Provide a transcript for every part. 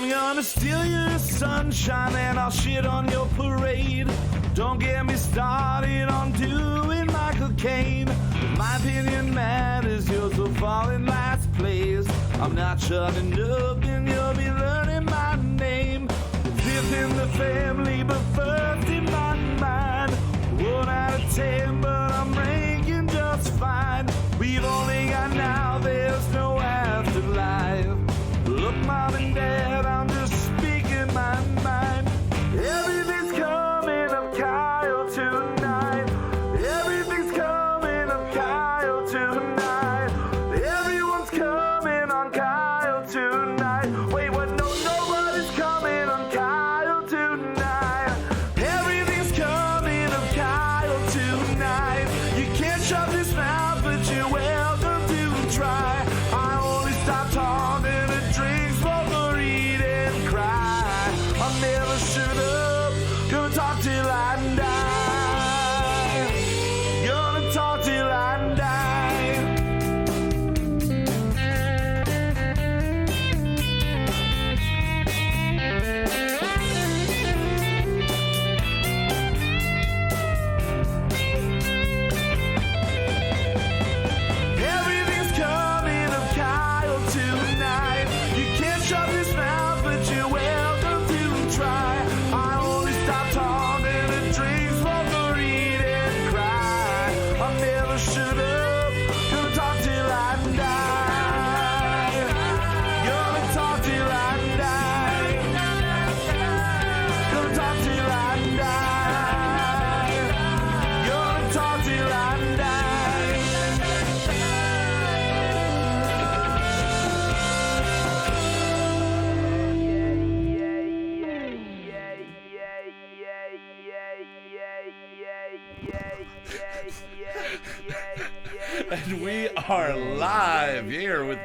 I'm gonna steal your sunshine and I'll shit on your parade. Don't get me started on doing Michael Caine. If my opinion matters, yours will fall in last place. I'm not shutting up and you'll be learning my name. Fifth in the family, but first in my mind. 1 out of 10, but I'm ranking just fine. We've only got now, there's no afterlife. Look, Mom and Dad, I'm just speaking my mind. Everything's coming up Kyle tonight. Everything's coming up Kyle tonight. Everyone's coming on Kyle tonight. Wait, what? No, nobody's coming on Kyle tonight. Everything's coming up Kyle tonight. You can't shut this mouth, but you're welcome to try. I only stop talking to drink, smoke, or eat and cry. I never shut up, gonna talk till I die. Gonna talk till I die. Everything's coming up Kyle tonight. You can't shut this mouth, but you're welcome to try. I only stop talking to drink, smoke, or eat and cry. I never shut up, gonna talk till I die. Gonna talk till I die. Gonna talk till I die. Gonna talk till I die. And we are live here with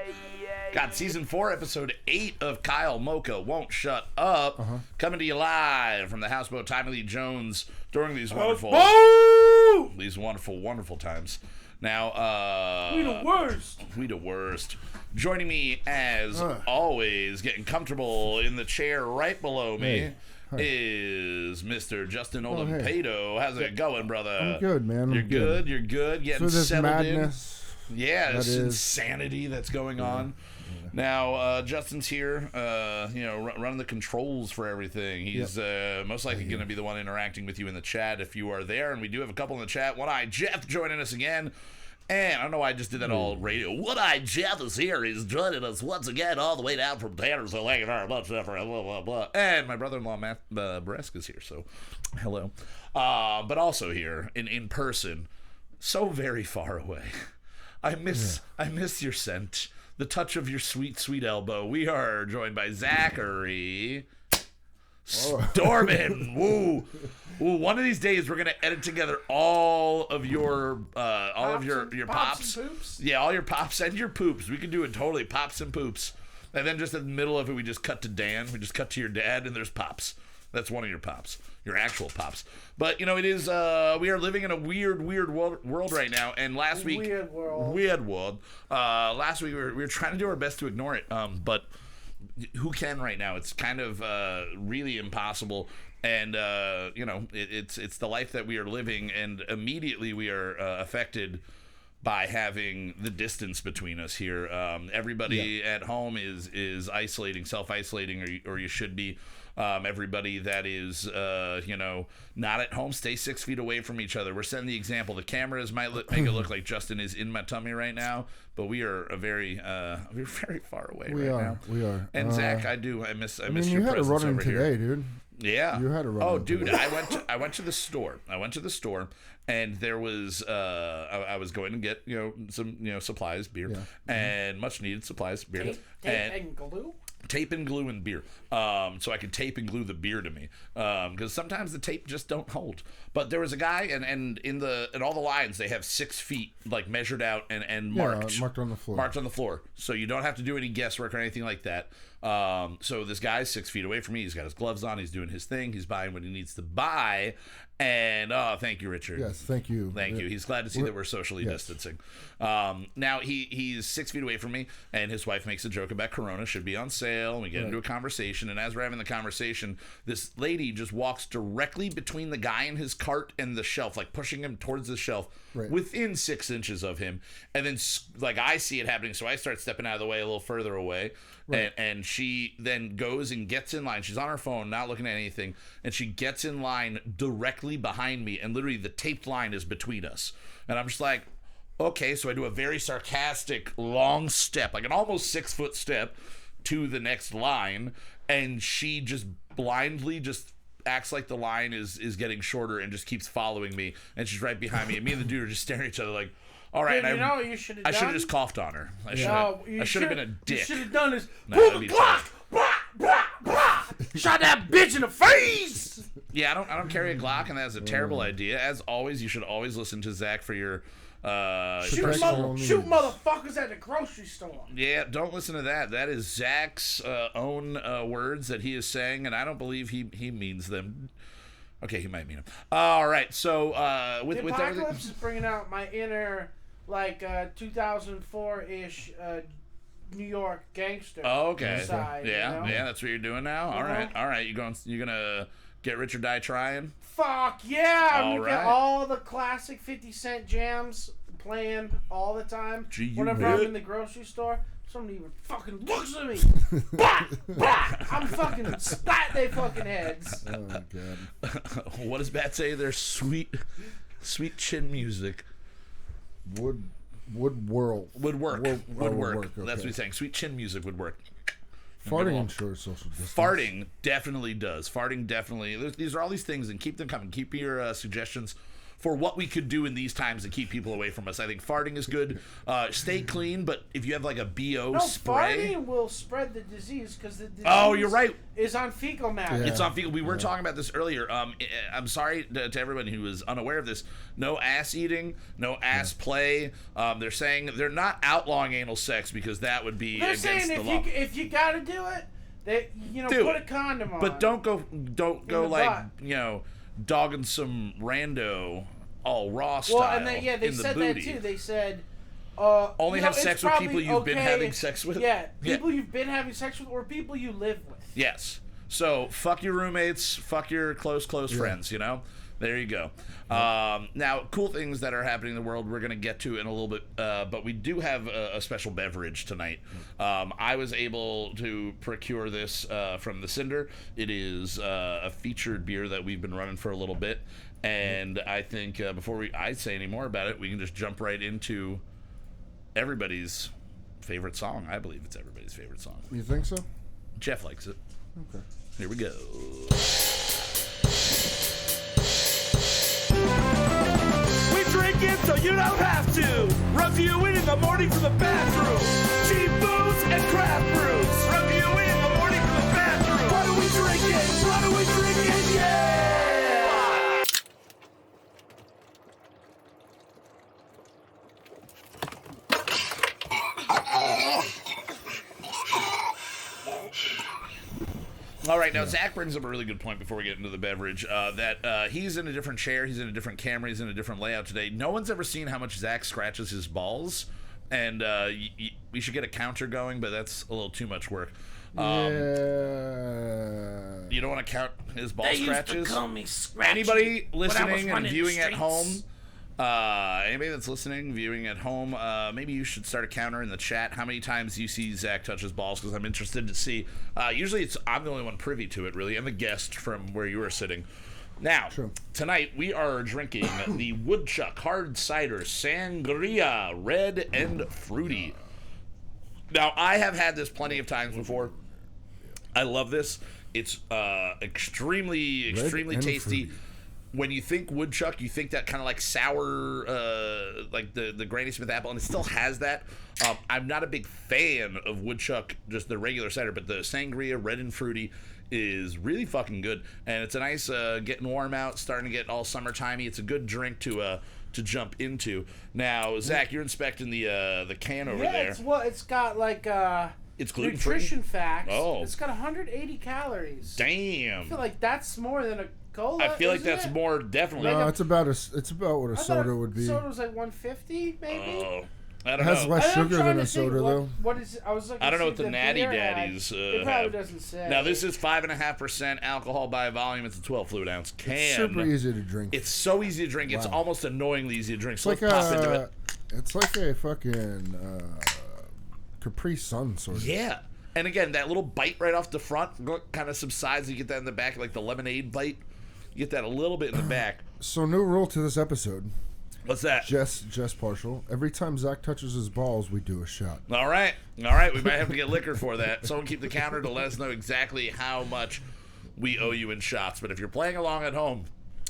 season 4, episode 8 of Kyle Mocha Won't Shut Up, coming to you live from the houseboat Tommy Lee Jones during these wonderful, wonderful times. Now, We the worst. we the worst. Joining me as always, getting comfortable in the chair right below me. Is Mr. Justin Olimpado. How's it going, brother? I'm good, man. You're good. You're good. Getting So this settled madness. in. Yeah, this is- insanity that's going on. Now, Justin's here, running the controls for everything. He's most likely going to be the one interacting with you in the chat if you are there. And we do have a couple in the chat. One-Eye Jeff joining us again. And I don't know why I just did that all radio. One-Eye Jeff is here. He's joining us once again all the way down from Tanner. So thank you very much, Jeff. Blah, blah, blah. And my brother-in-law, Matt Bresk, is here. So hello. But also here in person, so very far away. I miss your scent. The touch of your sweet, sweet elbow. We are joined by Zachary Stormin. Woo. Ooh, one of these days we're gonna edit together all of your pops. And poops? Yeah, all your pops and your poops. We can do it totally, pops and poops. And then just in the middle of it, we just cut to Dan. We just cut to your dad, and there's pops. That's one of your pops, your actual pops. But it is. We are living in a weird world right now. And last week, Weird world. Last week we were trying to do our best to ignore it. But who can right now? It's kind of really impossible. And it's the life that we are living, and immediately we are affected by having the distance between us here. Everybody at home is isolating, self-isolating, or you should be. Everybody that is, not at home, stay 6 feet away from each other. We're setting the example. The cameras might make it look like Justin is in my tummy right now, but we are we're very far away now. We are. And Zach, I miss your you had a presence run-in over today, here. dude. Yeah. You had a run-in. Oh, dude, today. I went to the store. And there was I was going to get some supplies, beer, and much needed supplies, beer, Tape and glue? Tape and glue and beer, so I could tape and glue the beer to me, because sometimes the tape just don't hold. But there was a guy, and in all the lines they have 6 feet like measured out and marked on the floor. Marked on the floor, so you don't have to do any guesswork or anything like that. So this guy's 6 feet away from me. He's got his gloves on. He's doing his thing. He's buying what he needs to buy, And thank you, Richard. Yes, thank you. Thank you. He's glad to see that we're socially distancing. Now he's 6 feet away from me, and his wife makes a joke about Corona should be on sale. And we get into a conversation, and as we're having the conversation, this lady just walks directly between the guy in his cart and the shelf, like pushing him towards the shelf, within 6 inches of him. And then, like, I see it happening, so I start stepping out of the way a little further away. And she then goes and gets in line. She's on her phone, not looking at anything, and she gets in line directly behind me, and literally the taped line is between us. And I'm just like, okay, so I do a very sarcastic long step, like an almost 6-foot step to the next line, and she just blindly just acts like the line is getting shorter and just keeps following me, and she's right behind me, and me and the dude are just staring at each other like, all right. Dude, you know what you should have done? I should have just coughed on her. I should have been a dick. You should have done this. No, Pull that'd the be Glock! Blah, blah, blah. Shot that bitch in the face! Yeah, I don't carry a Glock, and that's a terrible idea. As always, you should always listen to Zach for your shoot motherfuckers at the grocery store. Yeah, don't listen to that. That is Zach's own words that he is saying, and I don't believe he means them. Okay, he might mean them. All right, so with Apocalypse everything, is bringing out my inner, like, 2004-ish New York gangster. Oh, okay. Side, Yeah, you know? yeah, that's what you're doing now. All right. You're gonna get rich or die trying. Fuck yeah! I'm gonna get right. all the classic 50 Cent jams playing all the time. Gee, you Whenever bet. I'm in the grocery store, somebody even fucking looks at me. Bah! Bah! I'm fucking splat they fucking heads. Oh my god. What does Bat say? There's sweet chin music. Woodwork. Woodwork. Okay. That's what he's saying. Sweet chin music would work. Farting ensures social distance. Farting definitely does. Farting definitely. These are all these things, and keep them coming. Keep your suggestions for what we could do in these times to keep people away from us. I think farting is good. Stay clean, but if you have like a BO spray, farting will spread the disease because the disease you're right. is on fecal matter. It's on fecal. We were talking about this earlier. I'm sorry to everyone who is unaware of this. No ass eating, no ass play. They're saying they're not outlawing anal sex because that would be They're against saying the law. if you gotta do it, they Do put it. a condom on. But don't go the like butt. Dogging some rando all raw style. Well, and they in the said booty. that too. They said Only have it's sex with people probably you've been okay- having sex with. Yeah, people you've been having sex with or people you live with. Yes. So fuck your roommates, fuck your close friends. There you go. Now, cool things that are happening in the world we're going to get to in a little bit, but we do have a special beverage tonight. I was able to procure this from the Cinder. It is a featured beer that we've been running for a little bit, and I think before I say any more about it, we can just jump right into everybody's favorite song. I believe it's everybody's favorite song. You think so? Jeff likes it. Okay. Here we go. We drink it so you don't have to. Review it in the morning from the bathroom. Cheap booze and craft brews. Review it in the morning from the bathroom. What are we drinking? What are we drinking? Yeah! All right, now Zach brings up a really good point before we get into the beverage, that he's in a different chair, he's in a different camera, he's in a different layout today. No one's ever seen how much Zach scratches his balls, and we should get a counter going, but that's a little too much work. Yeah. You don't want to count his ball They scratches? used to call me Scratchy Anybody when I was listening and running viewing at streets. home, anybody that's listening, viewing at home, maybe you should start a counter in the chat. How many times you see Zach touch his balls? Because I'm interested to see. Usually I'm the only one privy to it, really. I'm the guest from where you were sitting. Now, tonight we are drinking the Woodchuck Hard Cider Sangria, red and fruity. Now, I have had this plenty of times before. I love this. It's extremely tasty. Fruity. When you think woodchuck, you think that kind of like sour, like the Granny Smith apple, and it still has that. I'm not a big fan of woodchuck, just the regular cider, but the sangria, red and fruity, is really fucking good, and it's a nice getting warm out, starting to get all summertimey. It's a good drink to jump into. Now, Zach, you're inspecting the can over there. It's got like It's gluten-free? nutrition facts. Oh. It's got 180 calories. I Damn. feel like that's more than a Cola. I feel like isn't that's it? more definitely. No, it's about what a I thought soda would be. Soda was like 150, maybe. Oh, I It don't has know. less I'm sugar trying than to a think soda, though. what is? I was looking. I don't know to what see the if Natty beer had. Daddies It probably have. doesn't say. Now this is 5.5% alcohol by volume. It's a 12 fluid ounce can. It's super easy to drink. It's so easy to drink. It's Wow. almost annoyingly easy to drink. It's So like let's pop into it. It's like a fucking Capri Sun sort of. Yeah. And again, that little bite right off the front kind of subsides. You get that in the back, like the lemonade bite. You get that a little bit in the back. So new rule to this episode. What's that? Just partial. Every time Zach touches his balls, we do a shot. All right. We might have to get liquor for that. Someone keep the counter to let us know exactly how much we owe you in shots. But if you're playing along at home,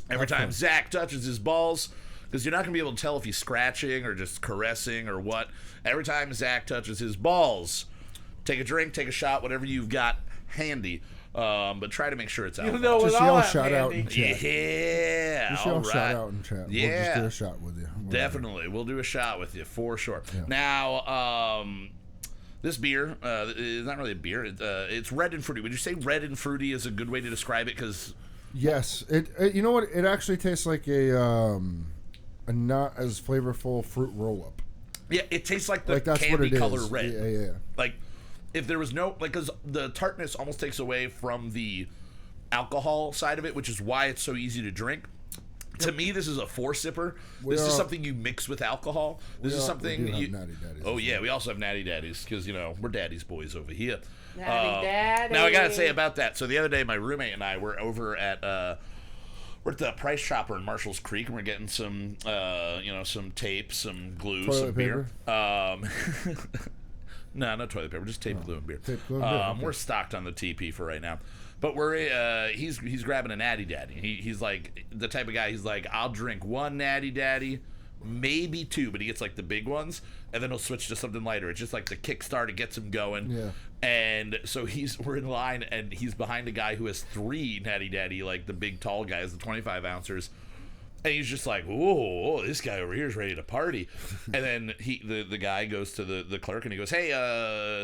every time Zach touches his balls, because you're not going to be able to tell if he's scratching or just caressing or what. Every time Zach touches his balls, take a drink, take a shot, whatever you've got handy. But try to make sure it's out. You know, Just with all yell that shout out in handy. chat. Yeah. Just all yell right. shout out in chat. We'll Yeah. just do a shot with you. Whatever. Definitely. We'll do a shot with you for sure. Yeah. Now, this beer is not really a beer. It's red and fruity. Would you say red and fruity is a good way to describe it? Because Yes. It you know what? It actually tastes like a not as flavorful fruit roll up. yeah, it tastes like the Like that's what candy it is. color red. Yeah. Like if there was no because the tartness almost takes away from the alcohol side of it, which is why it's so easy to drink. To me, this is a four sipper. This is something you mix with alcohol. This is something we do you. have Natty Daddies Oh as yeah, well. we also have Natty Daddies because we're Daddy's boys over here. Natty Daddy. Now I gotta say about that. So the other day, my roommate and I were over at we're at the Price Chopper in Marshall's Creek, and we're getting some some tape, some glue, Toilet some beer. No, not toilet paper, just tape, glue, and beer. Tape, glue, and beer, okay. We're stocked on the TP for right now. But we're he's grabbing a Natty Daddy. He's like the type of guy. He's like, I'll drink one Natty Daddy, maybe two, but he gets like the big ones, and then he'll switch to something lighter. It's just like the kickstart. It gets him going. Yeah. And so we're in line, and he's behind a guy who has three Natty Daddy, like the big tall guys, the 25 ouncers. And he's just like, whoa, this guy over here is ready to party. And then the guy goes to the clerk and he goes, hey,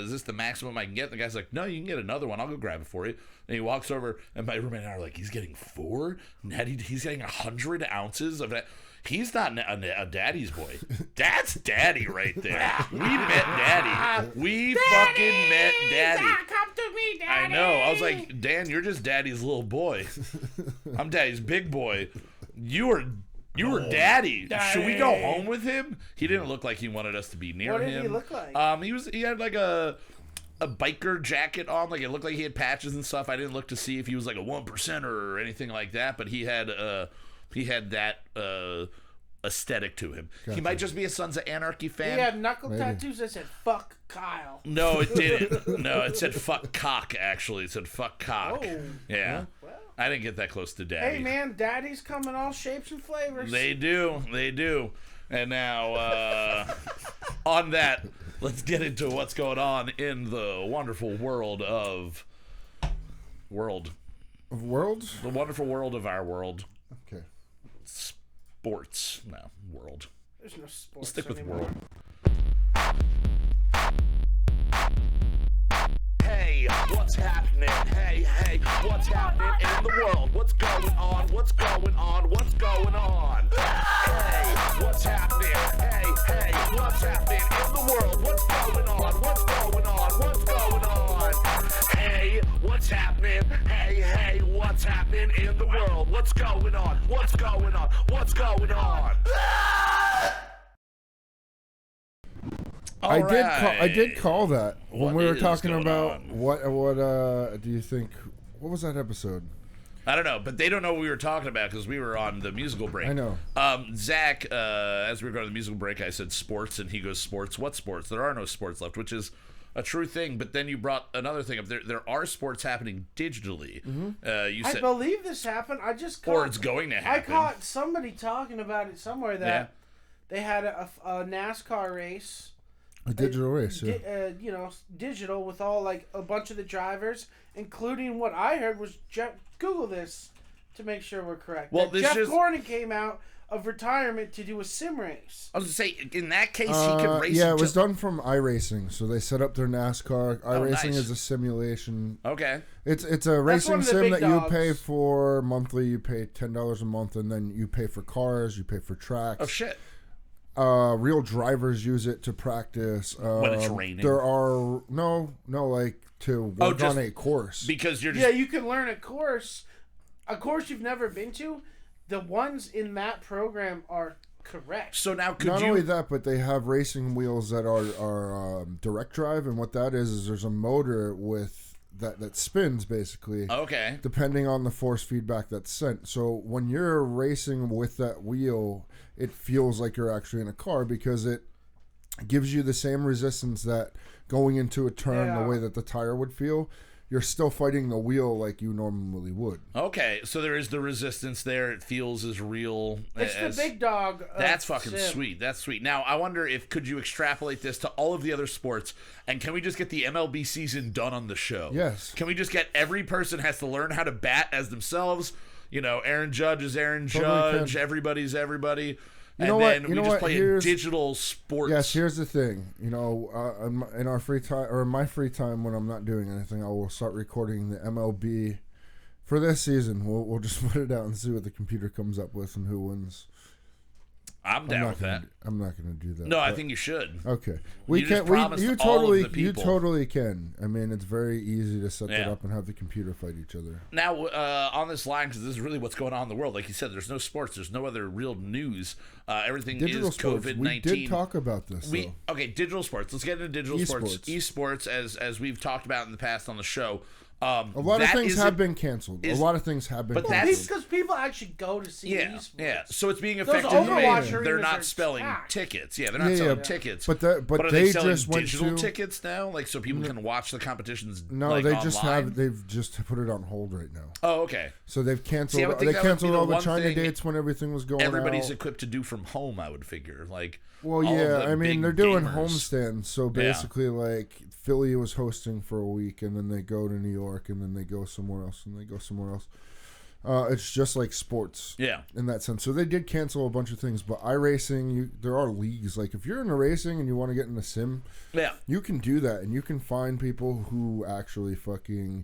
is this the maximum I can get? And the guy's like, no, you can get another one. I'll go grab it for you. And he walks over, and my roommate and I are like, he's getting four? He's getting 100 ounces of that. He's not a daddy's boy. That's daddy right there. We met daddy. We fucking met daddy. Come to me, Daddy. I know. I was like, Dan, you're just daddy's little boy. I'm daddy's big boy. You were daddy. Should we go home with him? He didn't look like he wanted us to be near him. What did he look like? He had like a biker jacket on. Like it looked like he had patches and stuff. I didn't look to see if he was like a 1% or anything like that, but he had that aesthetic to him. He might just be a Sons of Anarchy fan. He had knuckle tattoos that said "fuck Kyle." No, it didn't. No, it said "fuck cock." Actually, it said "fuck cock." Oh. Yeah. Well. I didn't get that close to daddy. Hey man, daddies come in all shapes and flavors. They do. And now, on that, let's get into what's going on in the wonderful world of Worlds? the wonderful world of our world. Okay. Sports. No, world. There's no sports. We'll stick with anymore. world. Hey, what's happening? Hey, what's happening in the world? What's going on? What's going on? What's going on? Hey, what's happening? Hey, what's happening in the world? What's going on? What's going on? What's going on? Hey, what's happening? Hey, what's happening in the world? What's going on? What's going on? What's going on? I did call that when What we were is talking going about on? what do you think? What was that episode? I don't know, but they don't know what we were talking about because we were on the musical break. I know. Zach, as we were going to the musical break, I said sports, and he goes, sports? What sports? There are no sports left, which is a true thing. But then you brought another thing up. There are sports happening digitally. You I said, believe this happened. I just caught, or it's going to I happen. caught somebody talking about it somewhere that they had a NASCAR race. A digital race. Yeah. Digital with all like a bunch of the drivers, including what I heard was Jeff. Google this to make sure we're correct. Well, That this Jeff just- Gordon came out of retirement to do a sim race. I was gonna say, in that case, he could race. Yeah, it was done from iRacing, so they set up their NASCAR. iRacing nice. is a simulation. Okay. It's a one racing of the sim big that dogs. you pay for monthly. You pay $10 a month, and then you pay for cars. You pay for tracks. Oh shit. Real drivers use it to practice. When it's raining. There are like to work just on a course. Because you're just Yeah, you can learn a course you've never been to. The ones in that program are correct. so now could Not you only that, but they have racing wheels that are direct drive, and what that is there's a motor with that spins basically. Okay. Depending on the force feedback that's sent. So when you're racing with that wheel, it feels like you're actually in a car because it gives you the same resistance that going into a turn the way that the tire would feel. You're still fighting the wheel like you normally would. Okay, so there is the resistance there. It feels as real It's as the big dog. That's fucking sim. sweet. That's sweet. Now, I wonder if could you extrapolate this to all of the other sports, and can we just get the MLB season done on the show? Yes. Can we just get every person has to learn how to bat as themselves? You know, Aaron Judge is Aaron Totally Judge. can. Everybody's everybody. You know and what? then You we know just what? play a Here's- digital sports. Yes, here's the thing. You know, in our free time or in my free time when I'm not doing anything, I will start recording the MLB for this season. We'll just put it out and see what the computer comes up with and who wins. I'm down with that. I'm not going to do that. No, I but- think you should. Okay, You just promised you all of totally, the you people. totally can. I mean, it's very easy to set that Yeah. up and have the computer fight each other. Now, on this line, because this is really what's going on in the world. Like you said, there's no sports. There's no other real news. Everything Digital is sports. COVID-19. We did talk about this. Though. Digital sports. Let's get into digital sports. Esports, as we've talked about in the past on the show. A lot of things have been canceled. A lot of things have been But canceled. that's- Because people actually go to see Yeah, esports. yeah. So it's being Those effectively Overwatch made. arenas They're are not spelling stacked. tickets. Yeah, they're not selling tickets. But are they selling just went digital to- tickets now, like so people can watch the competitions. No, like, they just online? they've just put it on hold right now. Oh, okay. So they've canceled. See, I would think They that would be canceled the all the one China thing dates when everything was going Everybody's out. equipped to do from home. I would figure. Like, Well, all of yeah, the I mean big they're doing gamers. homestands. So basically, like Philly was hosting for a week, and then they go to New York, and then they go somewhere else, and they go somewhere else. It's just like sports, Yeah. in that sense. So they did cancel a bunch of things, but iRacing, there are leagues. Like if you're into racing and you want to get in a sim, Yeah. you can do that, and you can find people who actually fucking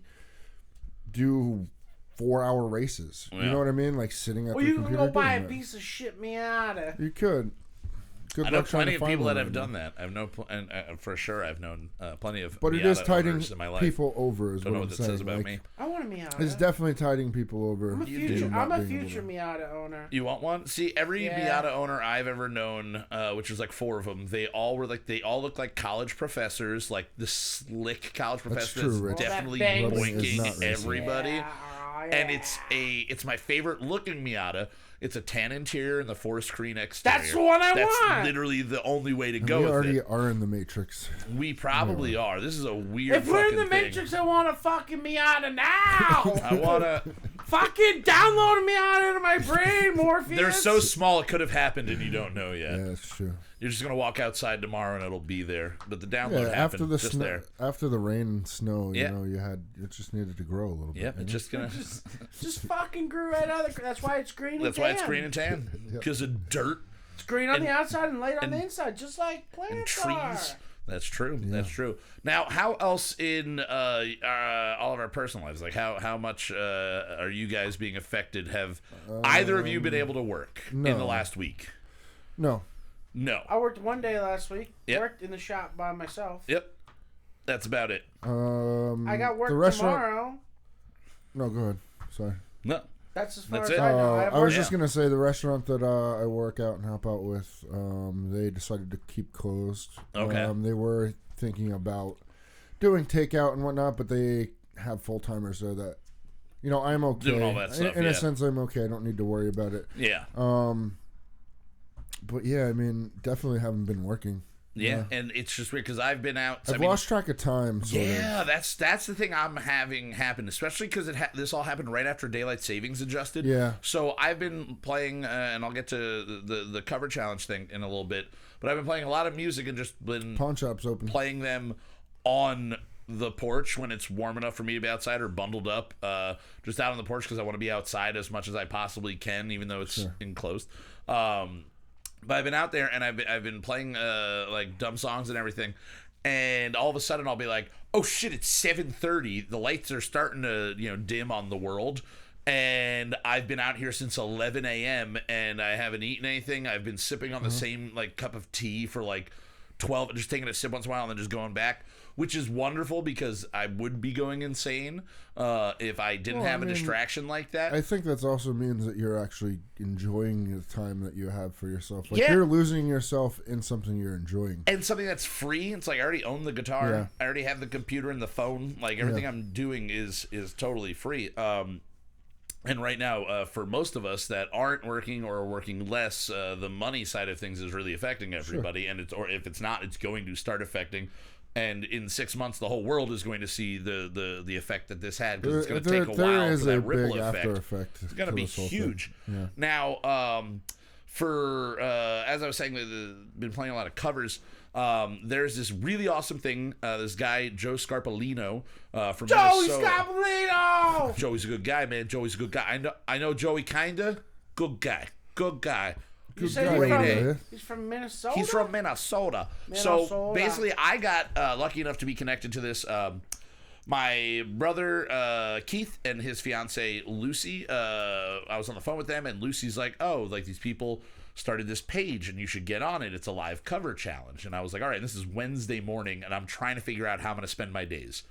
do 4-hour races. You Yeah. know what I mean? Like sitting at Well, the you can computer go buy a doing that. piece of shit Miata. You could. Good I know luck trying plenty to of find people one that have right now. done that. I've known, and for sure, I've known plenty of. But it is Miata tiding owners in my life. people over, is Don't know what what I'm that saying. says about Like, me. I want a Miata. It's definitely tiding people over. I'm a You future. do. I'm a Not being future able to- Miata owner. You want one? See, every Yeah. Miata owner I've ever known, which was like 4 of them, they all look like college professors, like the slick college professor true, that's Rich. definitely That bang- Rubbing is not boinking racing. everybody. Yeah, And yeah. it's my favorite looking Miata. It's a tan interior and the forest green exterior. That's the one I That's want. literally the only way to And go we with already it. are in the Matrix. We probably are. This is a weird. If we're in the fucking thing. Matrix, I want a fucking Miata now. I wanna. Fucking download a Miata into my brain, Morpheus. They're so small it could have happened and you don't know yet. Yeah, that's true. You're just gonna walk outside tomorrow and it'll be there. But the download Yeah, happened after the just snow, there. after the rain and snow, Yeah. you know, it just needed to grow a little bit. Yep, you it's know? just gonna. Just fucking grew right out of the. That's why it's green. That's and why it's tan. green and tan because of dirt It's green on and- the outside and light on and- the inside, just like and planets trees. are. That's true. That's true. Now, how else in all of our personal lives, like how much are you guys being affected? Have either of you been able to work in the no. last week? No. No. I worked one day last week. Yep. Worked in the shop by myself. Yep. That's about it. I got work the restaurant. tomorrow. No, go ahead. Sorry. No. That's as far That's as it. I know. I have I was work- just gonna say the restaurant that I work out and help out with, they decided to keep closed. Okay. They were thinking about doing takeout and whatnot, but they have full timers there that, you know, I'm okay. Doing all that stuff, in yeah. a sense, I'm okay. I don't need to worry about it. Yeah. But yeah, I mean, definitely haven't been working. Yeah. And it's just weird because I've been out. I've lost track of time. Sort Yeah, of. that's the thing I'm having happen, especially because this all happened right after daylight savings adjusted. Yeah. So I've been playing, and I'll get to the cover challenge thing in a little bit. But I've been playing a lot of music and just been Pawn shop's open. playing them on the porch when it's warm enough for me to be outside, or bundled up, just out on the porch because I want to be outside as much as I possibly can, even though it's enclosed. But I've been out there and I've been playing like dumb songs and everything, and all of a sudden I'll be like, oh shit, it's 7:30. The lights are starting to dim on the world. And I've been out here since 11 a.m. and I haven't eaten anything. I've been sipping on the same like cup of tea for like 12, just taking a sip once in a while and then just going back, which is wonderful because I would be going insane if I didn't have a distraction like that. I think that also means that you're actually enjoying the time that you have for yourself. Like Yeah. you're losing yourself in something you're enjoying. And something that's free. It's like I already own the guitar. Yeah. I already have the computer and the phone. Like everything I'm doing is totally free. And right now, for most of us that aren't working or are working less, the money side of things is really affecting everybody. And or if it's not, it's going to start affecting. And in 6 months, the whole world is going to see the effect that this had, because it's going to take a while for that ripple effect. It's going to be huge. Yeah. Now, as I was saying, I've been playing a lot of covers. There's this really awesome thing. This guy, Joe Scarpolino, from Joey Minnesota. Scarpolino! Joey's a good guy, man. Joey's a good guy. I know Joey kinda. Good guy. You said guy, he's from Minnesota? He's from Minnesota. So basically, I got lucky enough to be connected to this. My brother Keith and his fiance Lucy. I was on the phone with them, and Lucy's like, "Oh, like these people started this page, and you should get on it. It's a live cover challenge." And I was like, "All right, this is Wednesday morning, and I'm trying to figure out how I'm going to spend my days."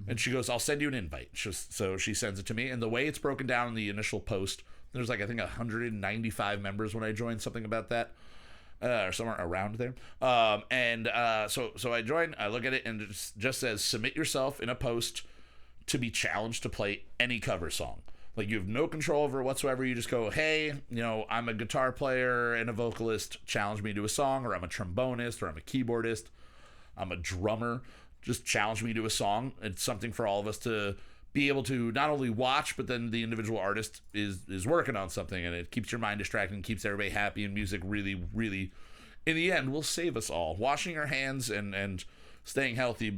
And she goes, "I'll send you an invite." So she sends it to me, and the way it's broken down in the initial post, there's like I think 195 members when I joined, something about that. Or somewhere around there. So I join, I look at it, and it just says, submit yourself in a post to be challenged to play any cover song. Like, you have no control over it whatsoever. You just go, hey, I'm a guitar player and a vocalist, challenge me to a song, or I'm a trombonist, or I'm a keyboardist, I'm a drummer, just challenge me to a song. It's something for all of us to be able to not only watch, but then the individual artist is working on something, and it keeps your mind distracted and keeps everybody happy, and music really, really, in the end, will save us all. Washing our hands and staying healthy,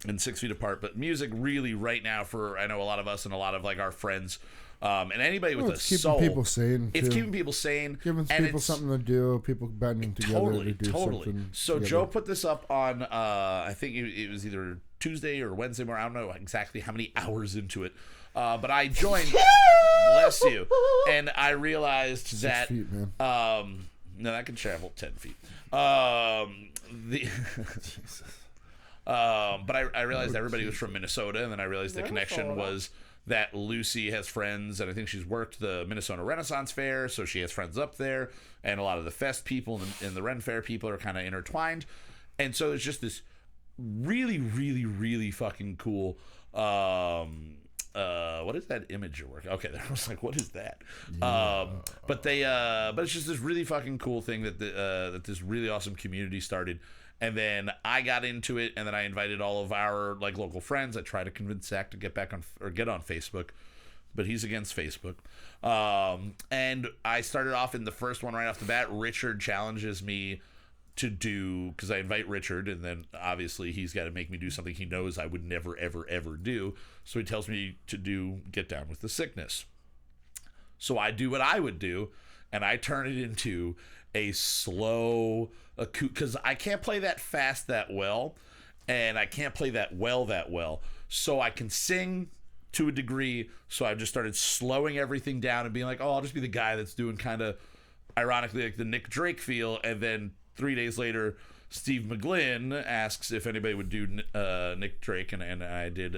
and 6 feet apart, but music really right now, for I know a lot of us and a lot of like our friends, and anybody with a soul. It's keeping people sane. It's keeping people sane. Giving people something to do, people banding together to do something. So together. Joe put this up on, I think it was either Tuesday or Wednesday morning. I don't know exactly how many hours into it. But I joined, bless you, and I realized 6 that, feet, man. no, that can travel 10 feet. But I realized everybody was from Minnesota, and then I realized the connection was that Lucy has friends, and I think she's worked the Minnesota Renaissance Fair, so she has friends up there, and a lot of the Fest people and the Ren Fair people are kind of intertwined, and so it's just this really, really, really fucking cool. What is that image you're working? Okay, I was like, what is that? Yeah. But it's just this really fucking cool thing that that this really awesome community started. And then I got into it, and then I invited all of our like local friends. I tried to convince Zach to get back on or get on Facebook, but he's against Facebook. And I started off in the first one right off the bat. Richard challenges me to do, because I invite Richard, and then obviously he's got to make me do something he knows I would never, ever, ever do. So he tells me to do Get Down with the Sickness. So I do what I would do, and I turn it into a slow, because I can't play that fast that well, and I can't play that well. So I can sing to a degree, so I've just started slowing everything down and being like, oh, I'll just be the guy that's doing kind of, ironically, like the Nick Drake feel, and then 3 days later, Steve McGlynn asks if anybody would do Nick Drake, and I did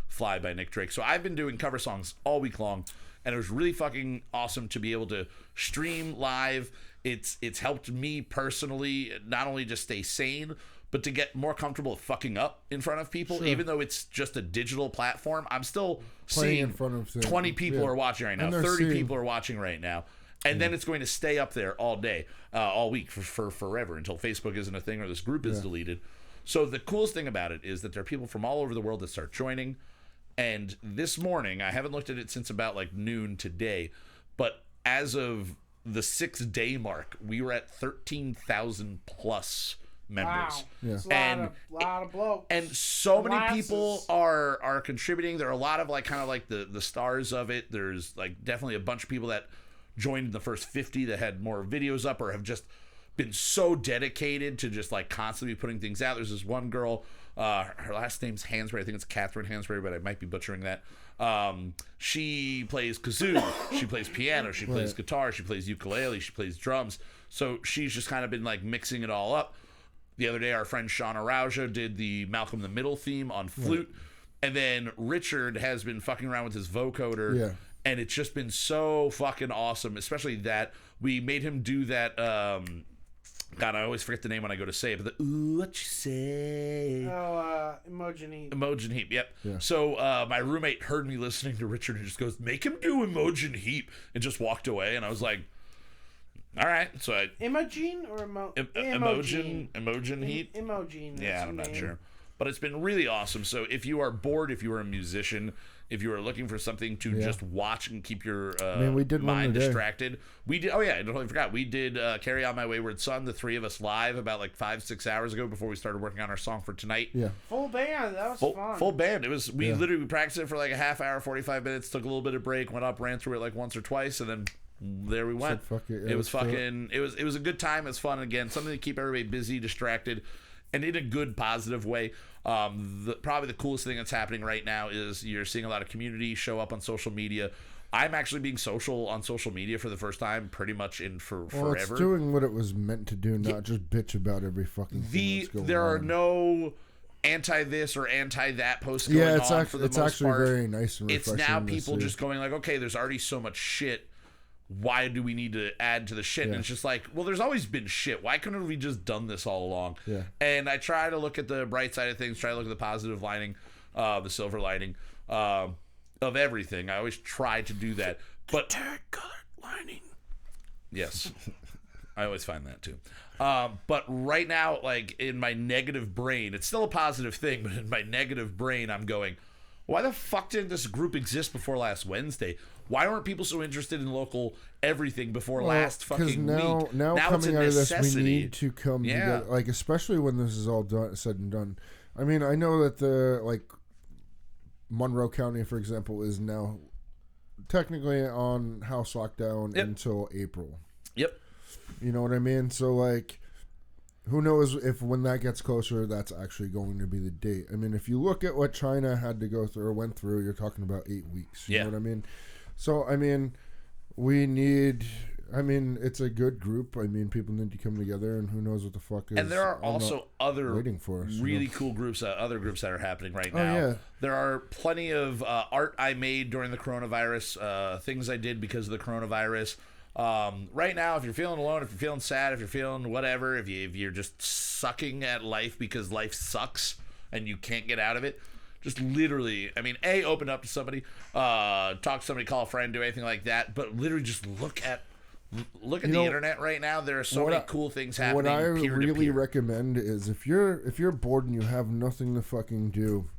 Fly by Nick Drake. So I've been doing cover songs all week long, and it was really fucking awesome to be able to stream live. It's helped me personally not only just stay sane, but to get more comfortable with fucking up in front of people. Sure. Even though it's just a digital platform, I'm still playing seeing in front of 20 people are watching right now, 30 people are watching right now. And then Yeah. it's going to stay up there all day, all week for forever until Facebook isn't a thing or this group is deleted. So the coolest thing about it is that there are people from all over the world that start joining. And this morning, I haven't looked at it since about like noon today, but as of the 6-day mark, we were at 13,000 plus members. Wow. Yeah. It's And a lot of blokes. And so many Glasses. people are contributing. There are a lot of like kind of like the stars of it. There's like definitely a bunch of people that joined the first 50 that had more videos up or have just been so dedicated to just like constantly putting things out. There's this one girl, her last name's Hansberry. I think it's Catherine Hansberry, but I might be butchering that. She plays kazoo, she plays piano, she plays guitar, she plays ukulele, she plays drums. So she's just kind of been like mixing it all up. The other day, our friend Sean Araujo did the Malcolm in the Middle theme on flute. And then Richard has been fucking around with his vocoder. Yeah. And it's just been so fucking awesome, especially that we made him do that. God, I always forget the name when I go to say it, but the ooh, what you say? Oh, Emoji Heap. Emoji Heap, yep. Yeah. So my roommate heard me listening to Richard and just goes, make him do Emoji Heap, and just walked away. And I was like, all right. So I Emojine or Emoji Heap? Emojine. Yeah, I'm not sure. But it's been really awesome. So if you are bored, if you are a musician, if you are looking for something to just watch and keep your we did one mind today. distracted, we did. Oh yeah, I totally forgot. We did "Carry On My Wayward Son," the three of us live about like 5-6 hours ago before we started working on our song for tonight. Yeah. Full band. That was fun. Full band. It was. We literally practiced it for like a half hour, 45 minutes. Took a little bit of break. Went up, ran through it like once or twice, and then there we went. Fuck it. It was fucking. It was a good time. It was fun. Again, something to keep everybody busy, distracted, and in a good, positive way. Probably the coolest thing that's happening right now is you're seeing a lot of community show up on social media. I'm actually being social on social media for the first time pretty much in forever. It's doing what it was meant to do, not just bitch about every fucking thing that's going there are on. no anti this or anti that posts going on for the most part. It's actually very nice and refreshing. It's now people just going like, okay, there's already so much shit. Why do we need to add to the shit? And it's just like, well, there's always been shit. Why couldn't we just done this all along? Yeah. And I try to look at the bright side of things, try to look at the positive lining, the silver lining of everything. I always try to do that. But Colored lining. yes, I always find that too. But right now, like in my negative brain, it's still a positive thing, but in my negative brain, I'm going, why the fuck didn't this group exist before last Wednesday? Why weren't people so interested in local everything before last fucking week? Now it's a coming out of this, necessity. we need to come together. Like, especially when this is all said and done. I mean, I know that Monroe County, for example, is now technically on house lockdown until April. Yep. You know what I mean? So, like, who knows if when that gets closer, that's actually going to be the date. I mean, if you look at what China had to go through or went through, you're talking about 8 weeks. You know what I mean? So, I mean, it's a good group. I mean, people need to come together, and who knows what the fuck is. And there are also other waiting for us, really cool groups, other groups that are happening right now. Yeah. There are plenty of art I made during the coronavirus, things I did because of the coronavirus. Right now, if you're feeling alone, if you're feeling sad, if you're feeling whatever, if you're just sucking at life because life sucks and you can't get out of it, just literally, I mean, open up to somebody, talk to somebody, call a friend, do anything like that, but literally just look at the internet right now. There are so many cool things happening. What I peer-to-peer. really recommend is if you're bored and you have nothing to fucking do,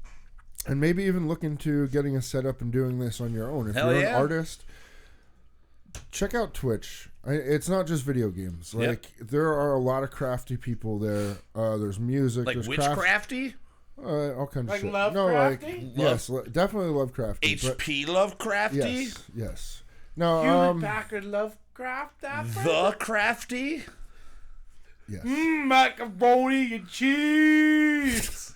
and maybe even look into getting a setup and doing this on your own. If you're an artist, check out Twitch. It's not just video games. Like there are a lot of crafty people there. There's music. Like there's witchcrafty? All kinds of shit. Lovecrafty? Yes, definitely Lovecrafty. HP Lovecrafty? Yes. No, Hewlett Packard Lovecraft. The Crafty? Yes. Macaroni and cheese.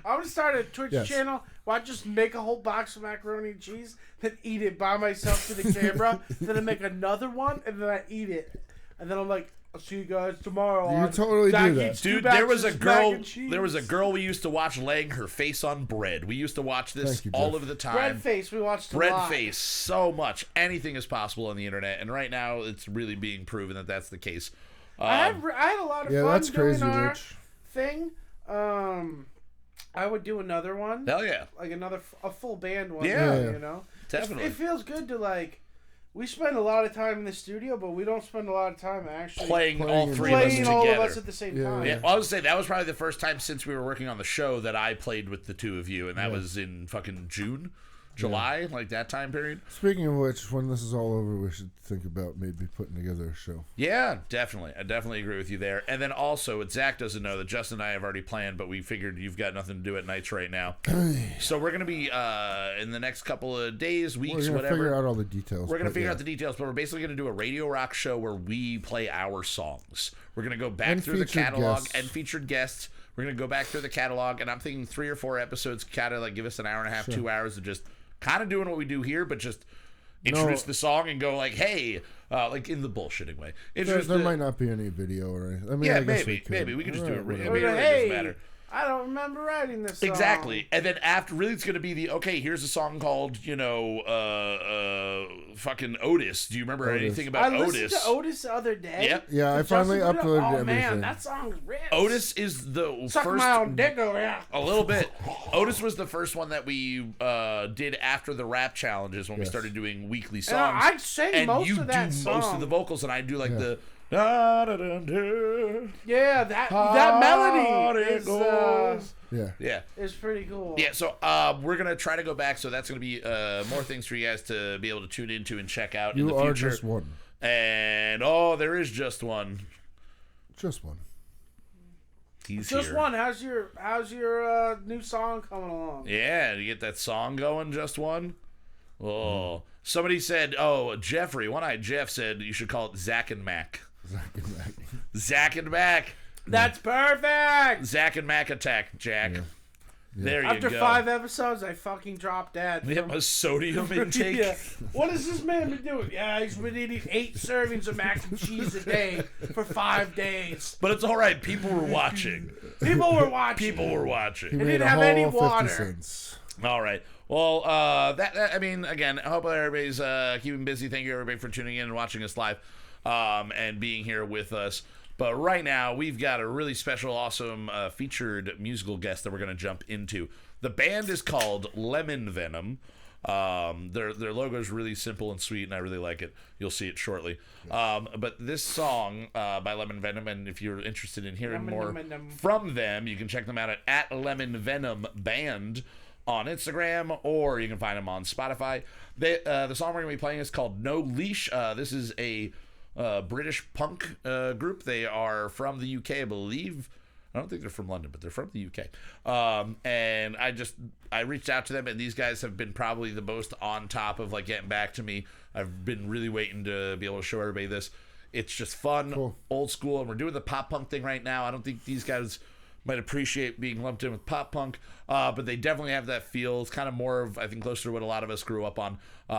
I'm gonna start a Twitch channel where I just make a whole box of macaroni and cheese, then eat it by myself to the camera, then I make another one, and then I eat it, and then I'm like, I'll see you guys tomorrow. You totally do that, dude. There was a girl. There was a girl we used to watch laying her face on bread. We used to watch this all of the time. Bread face. We watched a bread lot. face so much. Anything is possible on the internet, and right now it's really being proven that that's the case. I had a lot of fun that's doing crazy, our Rich. thing. I would do another one. Hell yeah! Like a full band one. Yeah. You know, definitely. It feels good to like. We spend a lot of time in the studio, but we don't spend a lot of time actually playing all three of us together. all of us at the same time. Yeah, well, I would say that was probably the first time since we were working on the show that I played with the two of you, and that was in fucking June. July, like that time period. Speaking of which, when this is all over, we should think about maybe putting together a show. Yeah, definitely. I definitely agree with you there. And then also, what Zach doesn't know that Justin and I have already planned, but we figured you've got nothing to do at nights right now. So we're going to be, in the next couple of days, weeks, We're whatever. figure out all the details. We're going to figure out the details, but we're basically going to do a radio rock show where we play our songs. We're going to go back And through the featured catalog guests. and featured guests. We're going to go back through the catalog, and I'm thinking 3 or 4 episodes kind of like give us an hour and a half, 2 hours of just kind of doing what we do here, but just introduce the song and go like, hey, like in the bullshitting way. There might not be any video or anything. I mean, Yeah, I guess maybe. We could just do it. It whatever. really doesn't matter. I don't remember writing this song. Exactly. And then after, really, it's going to be okay, here's a song called, fucking Otis. Do you remember anything about I Otis? listened to Otis the other day. Yep. Yeah, I finally uploaded Oh, everything. man, that song's rich. Otis is the Suck first... my own dick over here. A little bit. Otis was the first one that we did after the rap challenges when we started doing weekly songs. I sang most of that you do song. most of the vocals, and I do like the... Da, da, da, da, Yeah, that melody is, Yeah. is pretty cool. Yeah, so we're going to try to go back, so that's going to be more things for you guys to be able to tune into and check out in the future. You are just one. And, there is just one. Just one. He's Just here. one. How's your new song coming along? Yeah, you get that song going, just one? Oh. Mm. Somebody said, Jeffrey, One-Eyed Jeff said you should call it Zach and Mac. Zach and Mac. That's perfect. Zach and Mac attack, Jack. Yeah. There you After go. 5 episodes, I fucking dropped dead. We have a sodium intake. Yeah. What has this man been doing? Yeah, he's been eating 8 servings of mac and cheese a day for 5 days. But it's all right. People were watching. People were watching. People were watching. He It made didn't a have whole any 50 water. cents. All right. Well, that I mean, again, I hope everybody's keeping busy. Thank you, everybody, for tuning in and watching us live and being here with us. But right now, we've got a really special, awesome featured musical guest that we're going to jump into. The band is called Lemon Venom. Their logo is really simple and sweet, and I really like it. You'll see it shortly. But this song by Lemon Venom, and if you're interested in hearing more from them, you can check them out at Lemon Venom Band on Instagram, or you can find them on Spotify. The song we're going to be playing is called No Leash. This is a British punk group. They are from the UK, I believe. I don't think they're from London, but they're from the UK. And I reached out to them, and these guys have been probably the most on top of like getting back to me. I've been really waiting to be able to show everybody this. It's just fun, old school, and we're doing the pop punk thing right now. I don't think these guys might appreciate being lumped in with pop punk, but they definitely have that feel. It's kind of more of, I think, closer to what a lot of us grew up on.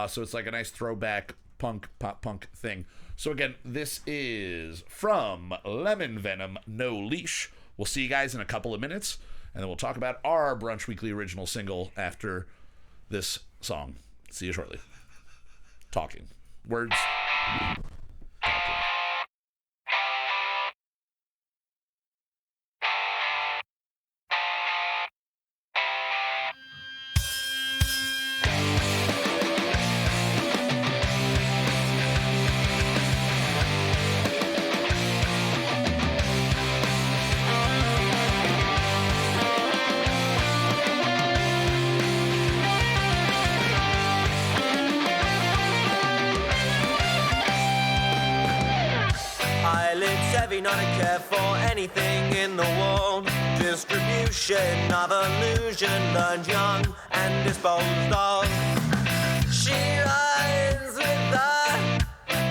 So it's like a nice throwback pop punk thing. So again, this is from Lemon Venom, No Leash. We'll see you guys in a couple of minutes, and then we'll talk about our Brunch Weekly original single after this song. See you shortly. Talking. Words. Talking. Not to care for anything in the world. Distribution of illusion, learned young and disposed of. She rides with the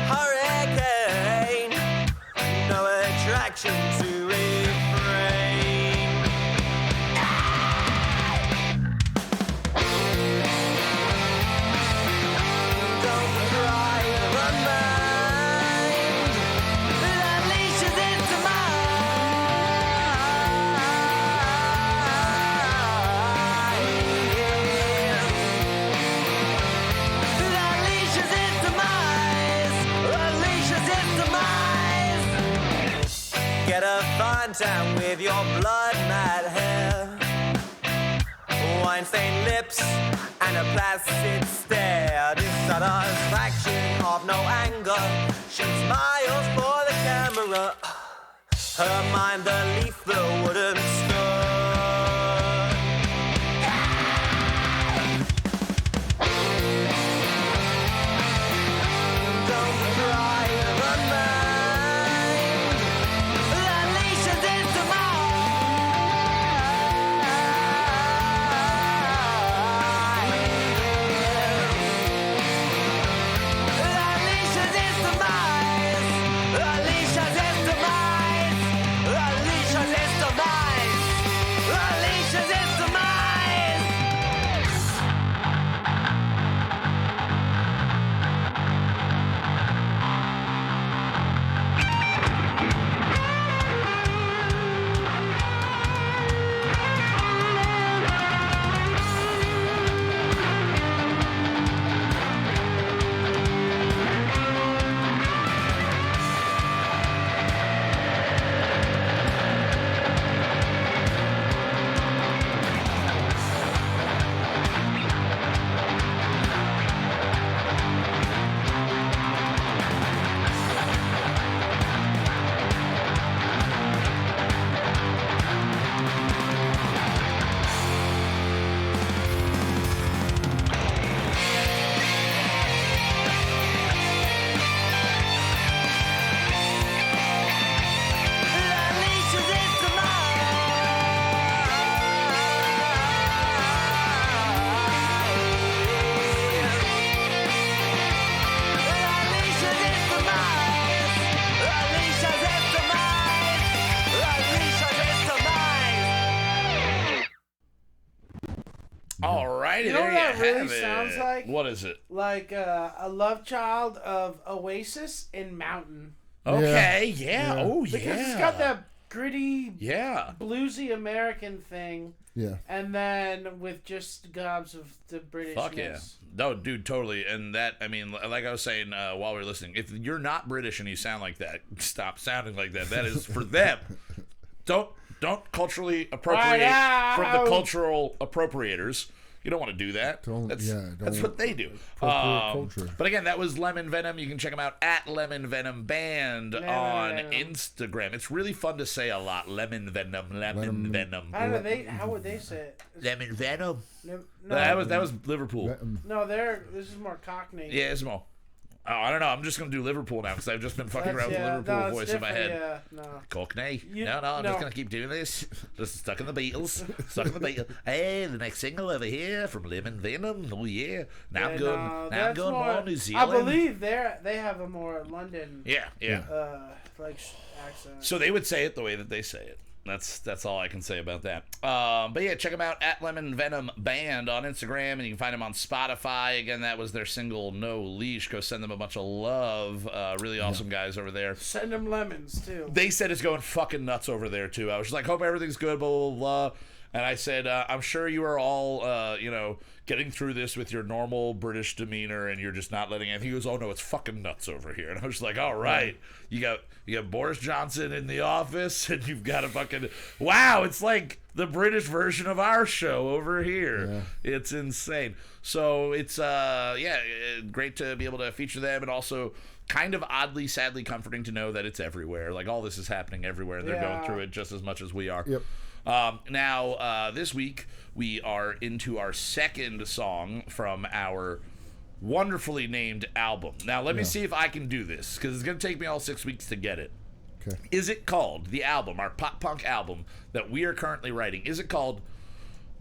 hurricane, no attraction to refrain. Don't cry the mind that leashes into Get a fun time with your blood mad hair, wine-stained lips and a placid stare. Dissatisfaction of no anger, she smiles for the camera. Her mind beneath the wooden stud. Alrighty, You know there what you that really have it. sounds like? What is it? Like a love child of Oasis in Mountain. Okay, yeah. Oh, Because yeah. it's got that gritty, Yeah. bluesy American thing. Yeah. And then with just gobs of the Britishness. Fuck yeah. No, dude, totally. And that, I mean, like I was saying while we were listening, if you're not British and you sound like that, stop sounding like that. That is for them. Don't culturally appropriate from the cultural appropriators. You don't want to do that. That's what they do. Culture. But again, that was Lemon Venom. You can check them out at Lemon Venom Band on Instagram. It's really fun to say a lot. Lemon Venom. Venom. How would they say it? Lemon Venom. No, That was Liverpool. No, this is more Cockney. Yeah, it's more. Oh, I don't know. I'm just going to do Liverpool now because I've just been fucking around with the Liverpool voice in my head. Yeah, no. Cockney. No, I'm just going to keep doing this. Just stuck in the Beatles. Hey, the next single over here from Lemon Venom. Oh, yeah. Now I'm going more New Zealand. I believe they have a more London yeah. like accent. So they would say it the way that they say it. That's all I can say about that. But yeah, check them out at Lemon Venom Band on Instagram, and you can find them on Spotify. Again, that was their single No Leash. Go send them a bunch of love. Really awesome guys over there. Send them lemons too. They said it's going fucking nuts over there too. I was just like, hope everything's good, blah blah blah. And I said, I'm sure you are all, getting through this with your normal British demeanor, and you're just not letting anything. He goes, oh no, it's fucking nuts over here. And I was like, all right, you got Boris Johnson in the office, and you've got a fucking wow. It's like the British version of our show over here. Yeah. It's insane. So it's great to be able to feature them, and also kind of oddly, sadly comforting to know that it's everywhere. Like all this is happening everywhere, and they're going through it just as much as we are. Yep. Now, this week, we are into our second song from our wonderfully named album. Now, let me see if I can do this, because it's going to take me all 6 weeks to get it. Okay. Is it called, the album, our pop-punk album that we are currently writing, is it called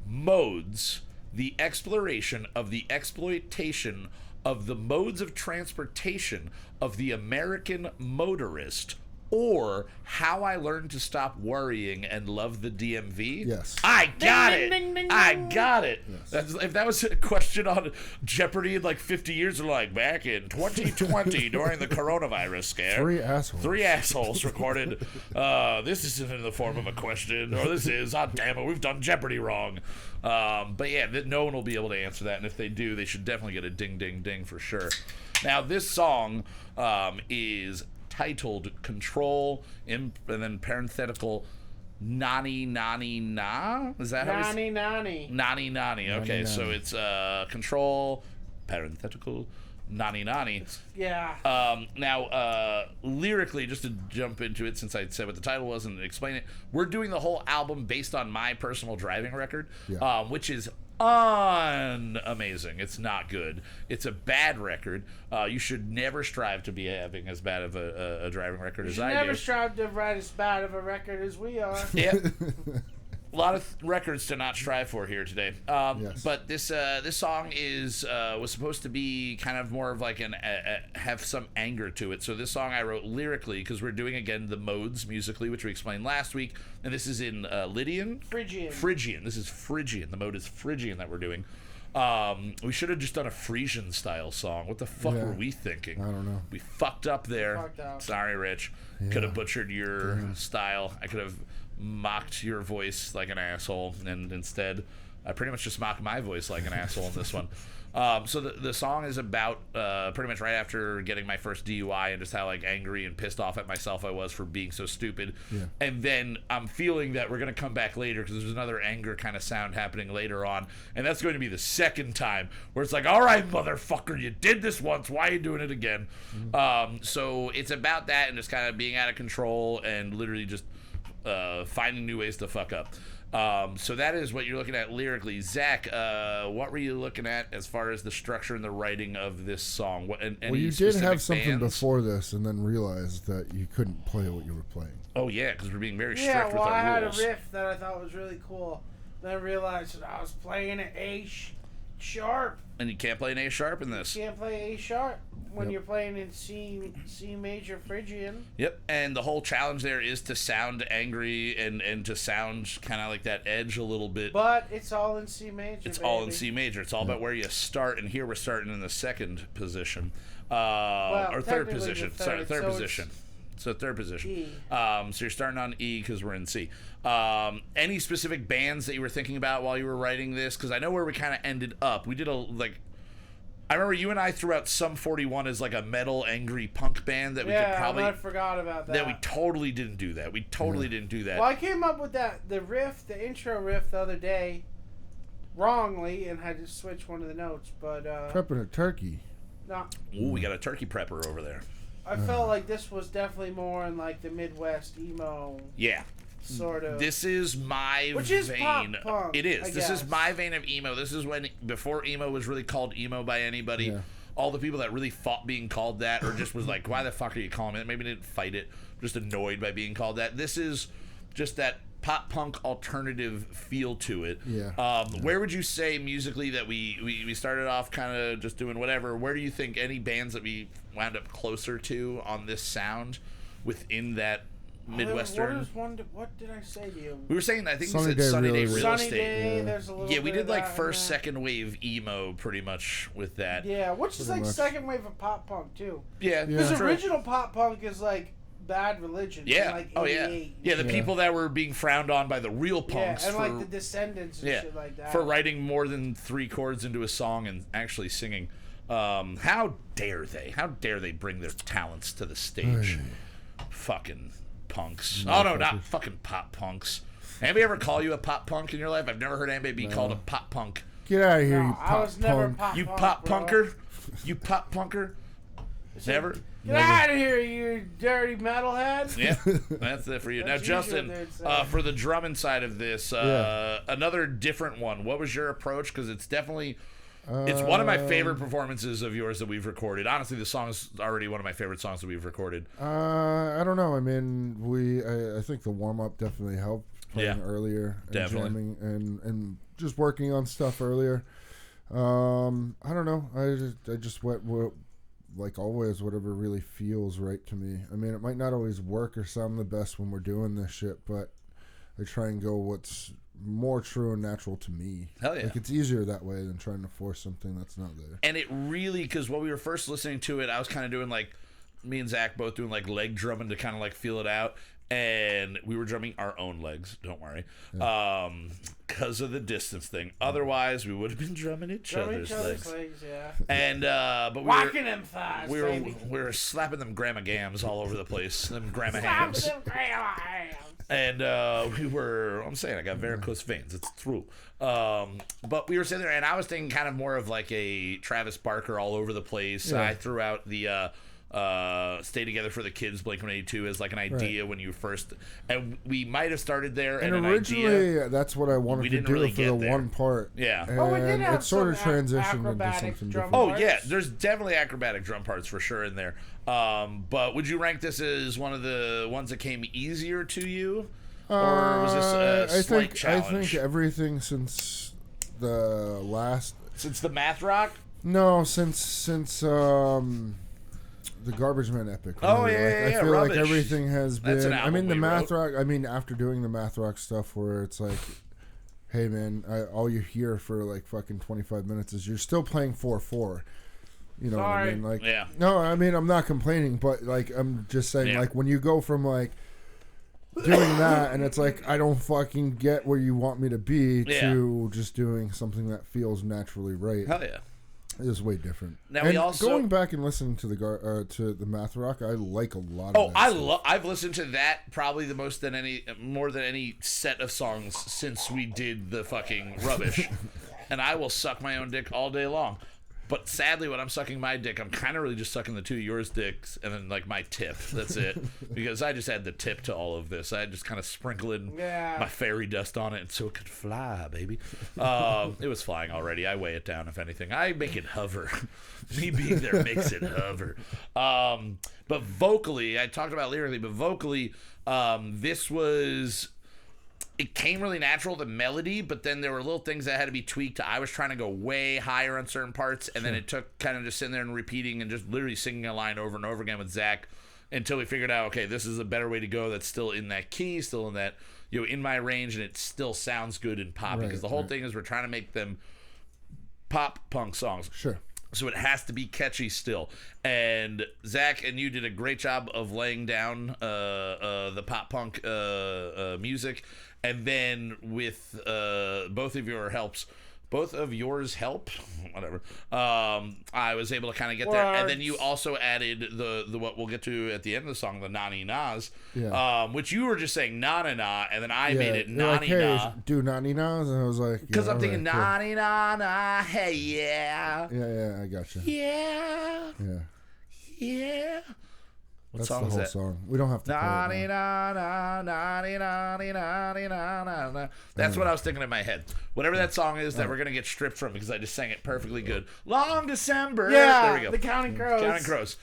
Modes, the Exploration of the Exploitation of the Modes of Transportation of the American Motorist, or How I Learned to Stop Worrying and Love the DMV? Yes. I got it. Ding, ding, ding, I ding. got it. Yes. If that was a question on Jeopardy in like 50 years, or like back in 2020 during the coronavirus scare. Three assholes recorded, this isn't in the form of a question, or this is, oh damn it, we've done Jeopardy wrong. But yeah, no one will be able to answer that, and if they do, they should definitely get a ding, ding, ding for sure. Now, this song is titled Control, and then parenthetical Nani Nani Na? Is that how Nani Nani. Nani Nani. Okay, so it's Control, parenthetical Nani Nani. Yeah. Now, lyrically, just to jump into it, since I said what the title was and explain it, we're doing the whole album based on my personal driving record, which is amazing. It's not good. It's a bad record. You should never strive to be having as bad of a driving record as I do. Never strive to write as bad of a record as we are. Yeah. A lot of records to not strive for here today. But this song was supposed to be kind of more of like have some anger to it. So this song I wrote lyrically, because we're doing again the modes musically, which we explained last week, and this is in Lydian. Phrygian. This is Phrygian. The mode is Phrygian that we're doing. We should have just done a Frisian style song. What the fuck were we thinking? I don't know. We fucked up there. Sorry, Rich. Could have butchered your style. I could have mocked your voice like an asshole, and instead I pretty much just mocked my voice like an asshole in this one. So the song is about pretty much right after getting my first DUI, and just how like angry and pissed off at myself I was for being so stupid. And then I'm feeling that we're going to come back later, because there's another anger kind of sound happening later on, and that's going to be the second time where it's like, all right, motherfucker, you did this once, why are you doing it again? So it's about that, and just kind of being out of control, and literally just finding new ways to fuck up. So that is what you're looking at lyrically. Zach, what were you looking at as far as the structure and the writing of this song? Well, you did have something before this, and then realized that you couldn't play what you were playing. Oh yeah, because we're being very strict with our rules. I had a riff that I thought was really cool. Then I realized that I was playing an A sharp. And you can't play an A sharp in this. You can't play A sharp when you're playing in C major Phrygian. Yep, and the whole challenge there is to sound angry and to sound kind of like that edge a little bit. But it's all in C major. It's all in C major. It's all about where you start, and here we're starting in the second position. Or third position. Third position. So third position. E. So you're starting on E because we're in C. Any specific bands that you were thinking about while you were writing this? Because I know where we kind of ended up. We did I remember you and I threw out Sum 41 as like a metal angry punk band that we could probably. I forgot about that. That we totally didn't do that. We totally didn't do that. Well, I came up with the intro riff the other day, wrongly, and had to switch one of the notes. But Prepping a turkey. no, Ooh, we got a turkey prepper over there. I felt like this was definitely more in like the Midwest emo. Yeah. Sort of. This is my Which vein. is pop punk, It is. I This is guess. my vein of emo. This is when, before emo was really called emo by anybody, Yeah. all the people that really fought being called that, or just was like, why the fuck are you calling me that? Maybe didn't fight it, just annoyed by being called that. This is just that pop punk alternative feel to it. Yeah. Where would you say musically that we started off kind of just doing whatever? Where do you think any bands that we wound up closer to on this sound within that Midwestern? What did I say to you? We were saying, I think Sunny we Day said Sunny Day Real Real Sunny Estate. Day, there's a little Yeah, we bit did of like that in first, there. second wave emo pretty much with that. Yeah, which is Pretty like much. second wave of pop punk too. Yeah. Because true. original pop punk is like Bad Religion. Yeah. In like Oh yeah. 88. Yeah, the Yeah. people that were being frowned on by the real punks and for like the Descendants and shit like that. for writing more than 3 chords into a song and actually singing. How dare they? How dare they bring their talents to the stage? Fucking punks. Oh no, not fucking pop punks. Anybody ever call you a pop punk in your life? I've never heard anybody be called a pop punk. Get out of here, No, you I pop was never punk. pop You punk, pop bro. punker? You pop punker? Never? Get out of here, you dirty metalhead. Yeah, that's it for you. Now, That's usually Justin, what they'd say. for the drumming side of this, another different one. What was your approach? Because it's definitely, it's one of my favorite performances of yours that we've recorded. Honestly, the song is already one of my favorite songs that we've recorded. I don't know. I mean, I think the warm up definitely helped playing earlier and Definitely. jamming and just working on stuff earlier. I don't know. I just went like always, whatever really feels right to me. I mean, it might not always work or sound the best when we're doing this shit, but I try and go what's more true and natural to me. Hell yeah. Like, it's easier that way than trying to force something that's not there. And it really, because when we were first listening to it, I was kind of doing like, me and Zach both doing like leg drumming to kind of like feel it out. And we were drumming our own legs, don't worry, because of the distance thing. Otherwise, we would have been drumming each other's legs. Yeah. And but we Whacking them thighs, we baby. were slapping them grandma gams all over the place, them grandma Slap hams. them grandma hams. And we were, I'm saying, I got varicose veins. It's true. But we were sitting there, and I was thinking kind of more of like a Travis Barker all over the place. Yeah. I threw out the Stay Together for the Kids, Blink-182 as like an idea when you first, and we might have started there. And an originally, idea. that's what I We wanted to didn't do really for get the there. one part. Yeah. And Oh, we did have it sort of some transitioned into acrobatic something drum different. Oh yeah, parts. there's definitely acrobatic drum parts for sure in there. But would you rank this as one of the ones that came easier to you, or was this a slight challenge? I think everything since the last. Since the math rock. No, since the Garbage Man epic. Oh, really. yeah, I feel Rubbish. like everything has That's an been. I album mean, the we math wrote. rock. I mean, after doing the math rock stuff, where it's like, hey man, all you hear for like fucking 25 minutes is you're still playing 4/4. You know what I Sorry. mean? Like, Yeah. no, I mean I'm not complaining, but like I'm just saying, Yeah. like when you go from like doing that and it's like I don't fucking get where you want me to be to just doing something that feels naturally right. Hell yeah. Is way different. Now, and we also- going back and listening to the math rock, I like a lot of. Oh, that stuff. I've listened to that probably more than any set of songs since we did the fucking Rubbish, and I will suck my own dick all day long. But sadly, when I'm sucking my dick, I'm kind of really just sucking the two of yours dicks and then like my tip. That's it. Because I just had the tip to all of this. I just kind of sprinkled my fairy dust on it and so it could fly, baby. It was flying already. I weigh it down, if anything. I make it hover. Me being there makes it hover. But vocally, I talked about lyrically, but vocally, this was... it came really natural, the melody, but then there were little things that had to be tweaked. I was trying to go way higher on certain parts, and then it took kind of just sitting there and repeating and just literally singing a line over and over again with Zach until we figured out, okay, this is a better way to go that's still in that key, still in that, in my range, and it still sounds good in pop, because the whole thing is we're trying to make them pop punk songs. Sure. So it has to be catchy still. And Zach and you did a great job of laying down the pop punk music. And then with both of yours help, whatever. I was able to kind of get there, and then you also added the what we'll get to at the end of the song, the nani nas, which you were just saying na na na, and then I made it nani na. Do nani nas, and I was like, because I'm thinking nani na na, hey yeah, I gotcha. Yeah. What That's song the is whole that? song. We don't have to. That's what I was thinking in my head. Whatever that song is that we're gonna get stripped from because I just sang it perfectly good. Long December. Yeah, there we go. the Counting Crows. Counting Crows.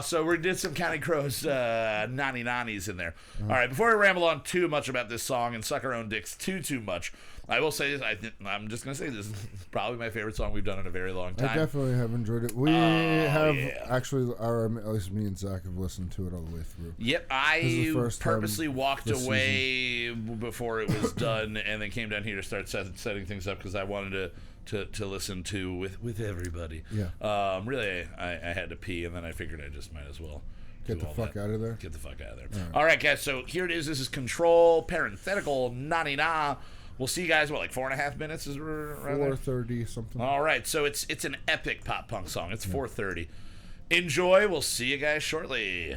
So we did some Counting Crows nani nanis in there. All right, before we ramble on too much about this song and suck our own dicks too much, I will say this. I'm just gonna say this is probably my favorite song we've done in a very long time. I definitely have enjoyed it. We have actually, at least me and Zach have listened to it all the way through. Yep, I purposely walked away before it was done, and then came down here to start setting things up because I wanted to listen to with everybody. Yeah. Really, I had to pee, and then I figured I just might as well. Get the fuck out of there. Get the fuck out of there. All right, guys. So here it is. This is Control parenthetical nani na. We'll see you guys, what, like 4.5 minutes? Is around 4:30 something. All right, so it's an epic pop punk song. It's 4:30. Enjoy. We'll see you guys shortly.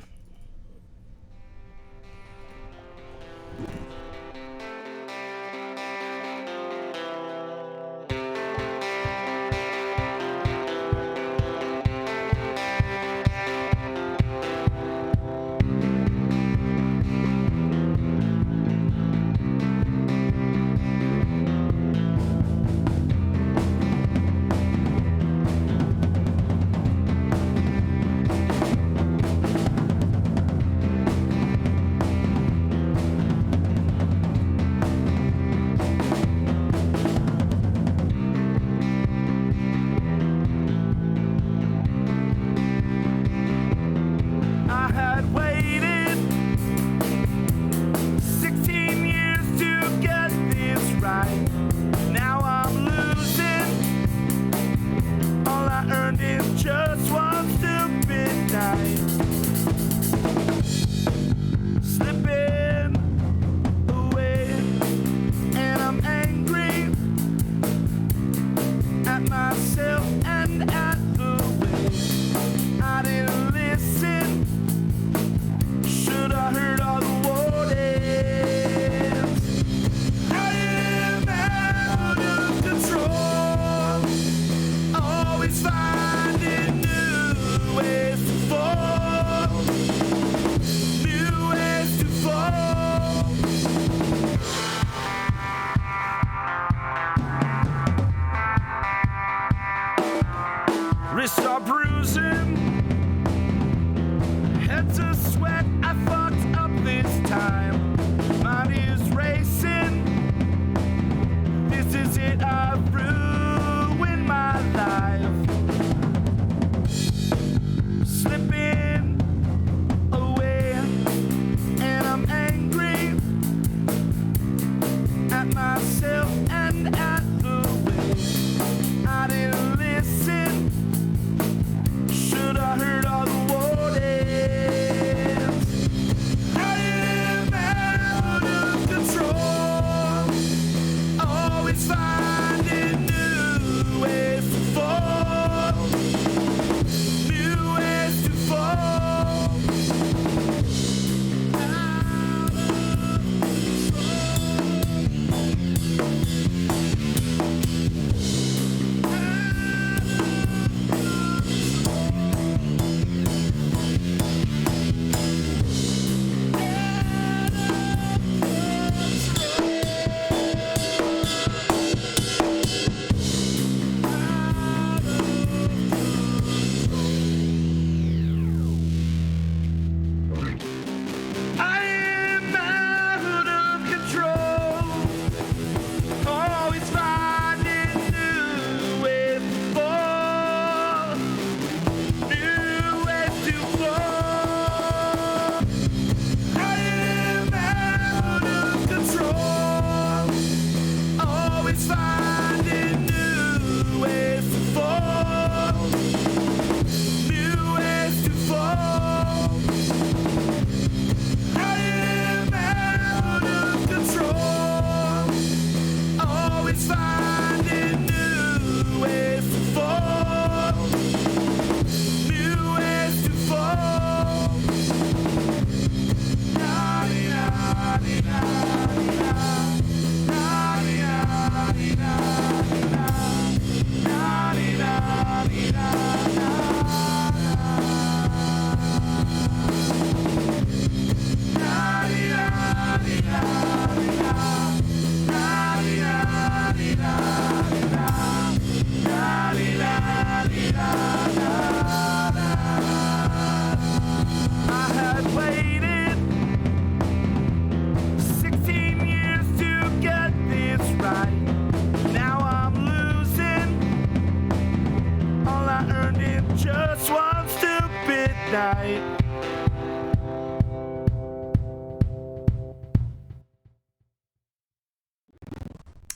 night.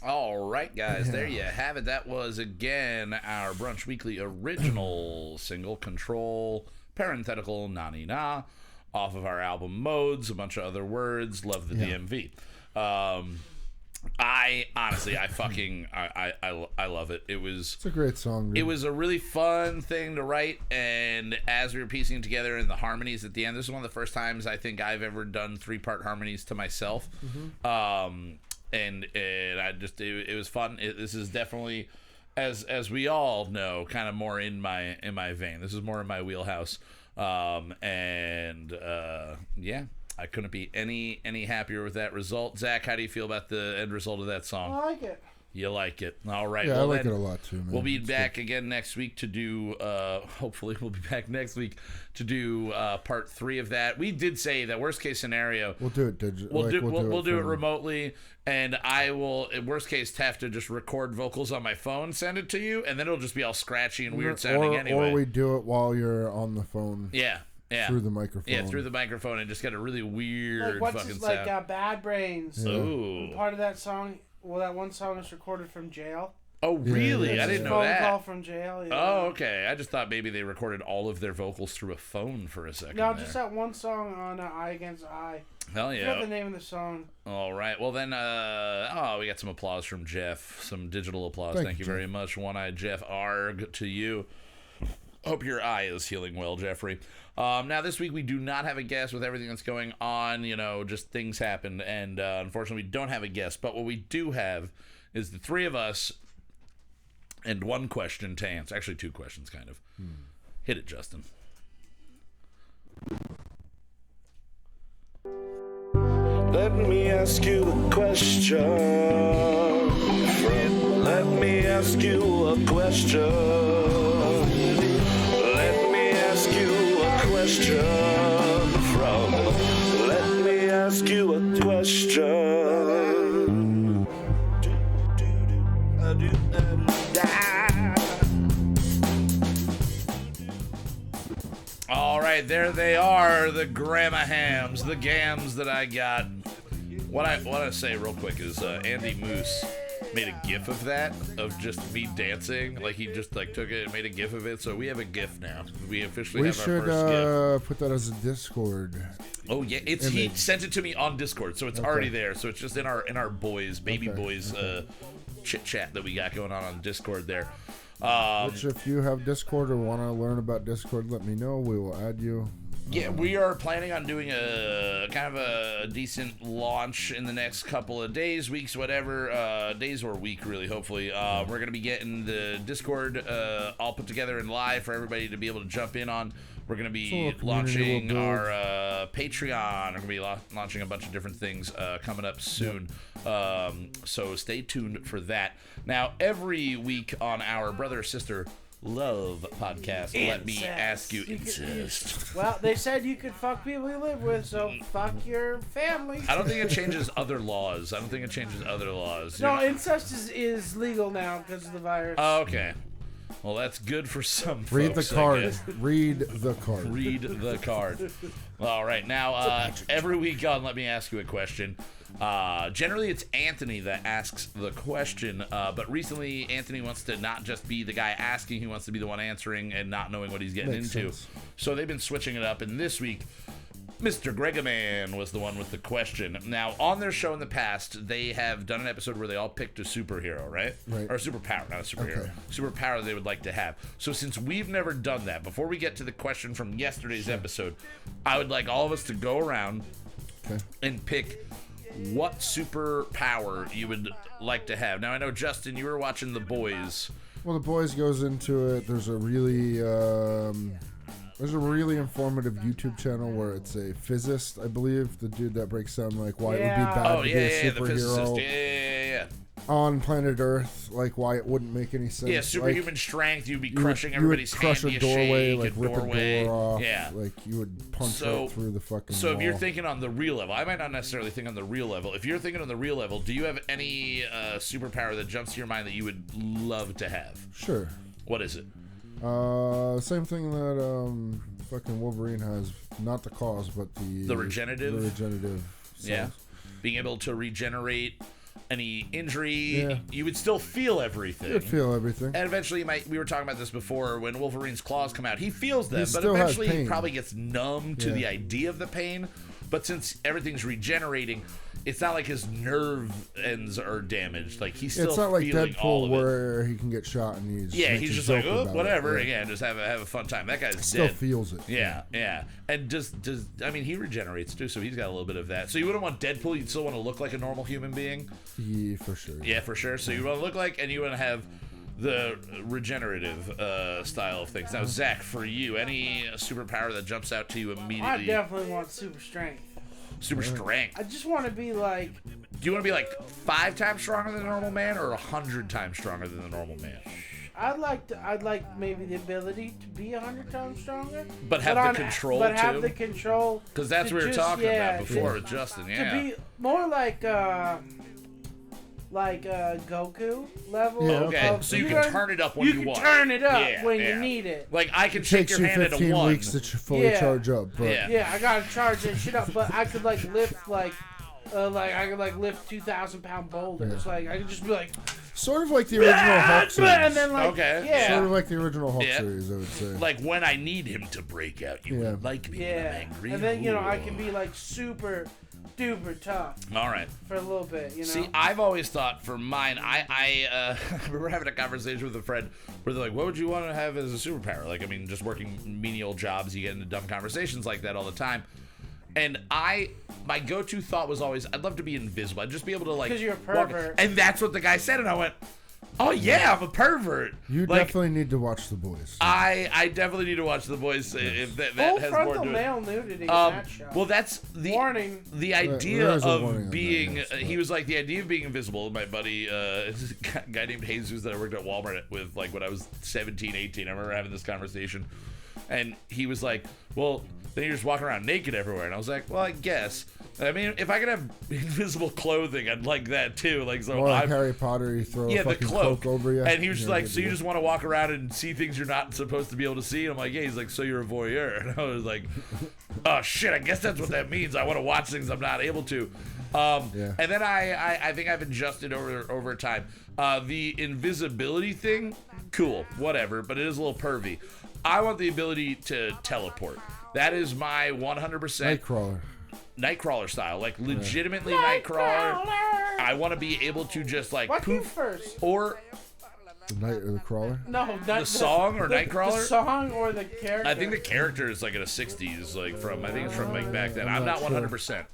All right, guys, there you have it. That was, again, our Brunch Weekly original single, Control, parenthetical, na-ni-na, off of our album Modes, a bunch of other words, Love the DMV. I honestly, I love it. It's a great song, dude. It was a really fun thing to write, and as we were piecing it together and the harmonies at the end, this is one of the first times I think I've ever done 3-part harmonies to myself. And I just it was fun. This is definitely, as we all know, kind of more in my vein. This is more in my wheelhouse. Yeah, I couldn't be any happier with that result. Zach, how do you feel about the end result of that song? I like it. You like it. All right. Yeah, well, I like it a lot too, man. We'll be back again next week to do, hopefully we'll be back next week to do part 3 of that. We did say that worst case scenario, we'll do it digitally. We'll do it remotely, and I will, in worst case, have to just record vocals on my phone, send it to you, and then it'll just be all scratchy and weird sounding anyway. Or we do it while you're on the phone. Yeah. Through the microphone. Yeah, through the microphone, and just get a really weird like, fucking like sound. Bad Brains. Yeah. Ooh. Part of that song, well, that one song is recorded from jail. Oh, really? Yeah, I didn't know Phone that. call from jail. Yeah. Oh, okay. I just thought maybe they recorded all of their vocals through a phone for a second. No, there. just that one song on Eye Against Eye. Hell I yeah. forgot the name of the song. All right. Well, then, we got some applause from Jeff. Some digital applause. Thank you very much. One-Eyed Jeff. Arg to you. Hope your eye is healing well, Jeffrey. Now, this week we do not have a guest with everything that's going on. You know, just things happen. And unfortunately, we don't have a guest. But what we do have is the 3 of us and 1 question to answer. Actually, 2 questions, kind of. Hit it, Justin. Let me ask you a question. Let me ask you a question. Let me ask you a question. Let me ask you a question. All right, there they are, the grandma hams, the gams that I got. What I want to say real quick is Andy Moose made a gif of that, of just me dancing. Like, he just took it and made a gif of it. So we have a gif now. We officially have our first gif. Put that as a Discord. Oh yeah, he sent it to me on Discord, so it's already there. So it's just in our boys, baby boys, chit chat that we got going on Discord there. Which, if you have Discord or want to learn about Discord, let me know. We will add you. Yeah, we are planning on doing a kind of a decent launch in the next couple of days, weeks, whatever, days or week, really, hopefully. We're going to be getting the Discord all put together and live for everybody to be able to jump in on. We're going to be launching our Patreon. We're going to be launching a bunch of different things coming up soon. So stay tuned for that. Now, every week on our Brother Sister Love podcast, let me ask you, incest. Well, they said you could fuck people you live with, so fuck your family. I don't think it changes other laws. No, incest is legal now because of the virus. Oh, okay. Well, that's good for some Read folks, the card. I guess. Read the card. Read the card. All right. Now, every week on Let Me Ask You a Question, generally it's Anthony that asks the question, but recently Anthony wants to not just be the guy asking, he wants to be the one answering and not knowing what he's getting Makes into. sense. So they've been switching it up, and this week, Mr. Gregaman was the one with the question. Now, on their show in the past, they have done an episode where they all picked a superhero, right? Right. Or a superpower, not a superhero. Okay. Superpower they would like to have. So since we've never done that, before we get to the question from yesterday's episode, I would like all of us to go around and pick what superpower you would like to have. Now, I know, Justin, you were watching The Boys. Well, The Boys goes into it. There's a really informative YouTube channel where it's a physicist, I believe, the dude that breaks down like why it would be bad to be a the physicist. superhero Yeah. on planet Earth, like why it wouldn't make any sense. Yeah, superhuman like, strength. You'd be crushing everybody's you would crush hand. a doorway, shake, like rip doorway. a door off. Yeah. Like you would punch right through the fucking So wall. if you're thinking on the real level, I might not necessarily think on the real level. If you're thinking on the real level, do you have any superpower that jumps to your mind that you would love to have? Sure. What is it? Same thing that fucking Wolverine has not the cause, but The regenerative? The regenerative. Yeah. cells. Being able to regenerate any injury, Yeah. you would still feel everything. You feel everything. And eventually, we were talking about this before, when Wolverine's claws come out, he feels them, He but still has eventually he pain. probably gets numb to Yeah. the idea of the pain. But since everything's regenerating, it's not like his nerve ends are damaged. Like, he's still It's not like feeling all Deadpool of it. where he can get shot and he's He's just like, oh, whatever. Yeah. Again, just have a fun time. That guy's Still dead. feels it. Yeah. And I mean, he regenerates too, so he's got a little bit of that. So you wouldn't want Deadpool, you'd still want to look like a normal human being? Yeah, for sure. Yeah, for sure. So you want to look like, and you want to have the regenerative style of things. Now, Zach, for you, any superpower that jumps out to you I immediately? definitely want super strength. Super strength. I just want to be like, Do you want to be like 5 times stronger than a normal man, or 100 times stronger than a normal man? I'd like maybe the ability to be 100 times stronger, But have the control, but have too? the control. Because that's to what we were just- talking yeah, about before to- with Justin. To Yeah. be more like Goku level. Yeah. Okay, of- so you can turn it up when you can want. turn it up Yeah, when yeah. you need it. Like, I can It shake takes your you hand at a 15 1. weeks to fully Yeah. charge up. But Yeah. Yeah, I gotta charge that shit up, but I could like lift I could lift 2,000-pound boulders. Yeah. Like I could just be like, sort of like the original Hulk series. and then like, Okay, yeah, Sort of like the original Hulk Yeah. series, I would say. Like, when I need him to break out, you Yeah. would like me when yeah. I'm angry. And then I Ooh. can be like super duper tough All right. for a little bit. See, I've always thought for mine, I remember having a conversation with a friend where they're like, what would you want to have as a superpower? Like, I mean, just working menial jobs, you get into dumb conversations like that all the time. And my go-to thought was always, I'd love to be invisible. I'd just be able to, like, 'Cause you're a walk- pervert. And that's what the guy said, and I went, oh, yeah, I'm a pervert. You Like, definitely need to watch The Boys. I definitely need to watch The Boys if that full has more frontal to it. male nudity in that show. Well, that's the Warning. The there idea is a warning on of that, being. yes, He was like the idea of being invisible. My buddy, this guy named Jesus that I worked at Walmart with, like when I was 17, 18. I remember having this conversation, and he was like, "Well, then you're just walking around naked everywhere." And I was like, "Well, I guess." I mean, if I could have invisible clothing, I'd like that too. Like, so More like I'm, Harry Potter, you throw yeah, a the fucking cloak. cloak over you. And he was just Yeah, like, good so you deal. just want to walk around and see things you're not supposed to be able to see? And I'm like, yeah. He's like, so you're a voyeur. And I was like, oh, shit, I guess that's what that means. I want to watch things I'm not able to. Yeah. And then I think I've adjusted over time. The invisibility thing, cool, whatever, but it is a little pervy. I want the ability to teleport. That is my 100% Nightcrawler. Nightcrawler style, like legitimately Nightcrawler. I want to be able to just like What came poof, first? or The Crawler? No, not the song or Nightcrawler. The song or the character? I think the character is like in the 60s, like from I think it's from like back then. I'm not 100%.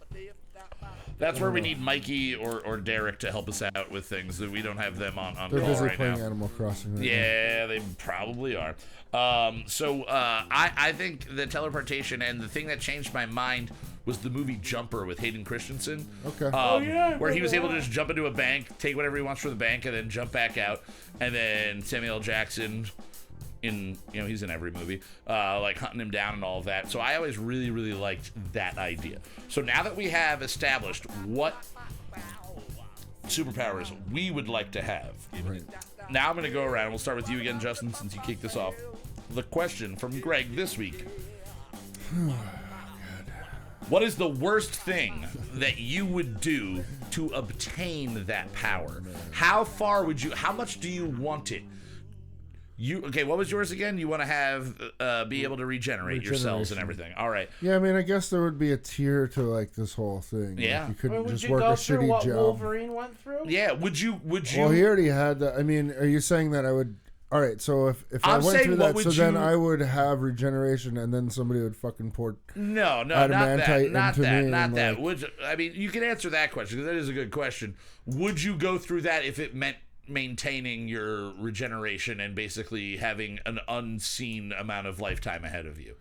That's where we need Mikey or Derek to help us out with things that we don't have them on They're call busy right playing now. Animal Crossing right now. Yeah, they probably are. I think the teleportation and the thing that changed my mind was the movie Jumper with Hayden Christensen. Okay. yeah, Where he was able to yeah. just jump into a bank, take whatever he wants from the bank, and then jump back out. And then Samuel L. Jackson, he's in every movie, like hunting him down and all of that. So I always really, really liked that idea. So now that we have established what superpowers we would like to have, Right. now I'm going to go around. We'll start with you again, Justin, since you kicked this off. The question from Greg this week. What is the worst thing that you would do to obtain that power? How much do you want it? What was yours again? You want to have, be able to regenerate your cells and everything. All right. Yeah, I mean, I guess there would be a tier to like this whole thing. Yeah. Like, you couldn't Would just you work go a through shitty what job. Wolverine went through? Yeah. Would you? Well, he already had that. I mean, are you saying that I would? All right, so if I I'm went saying through what that, would so then you- I would have regeneration, and then somebody would fucking pour. No, not that. Adamantite Not into that. me Not and, that. like- Would I mean, you can answer that question because that is a good question. Would you go through that if it meant maintaining your regeneration and basically having an unseen amount of lifetime ahead of you?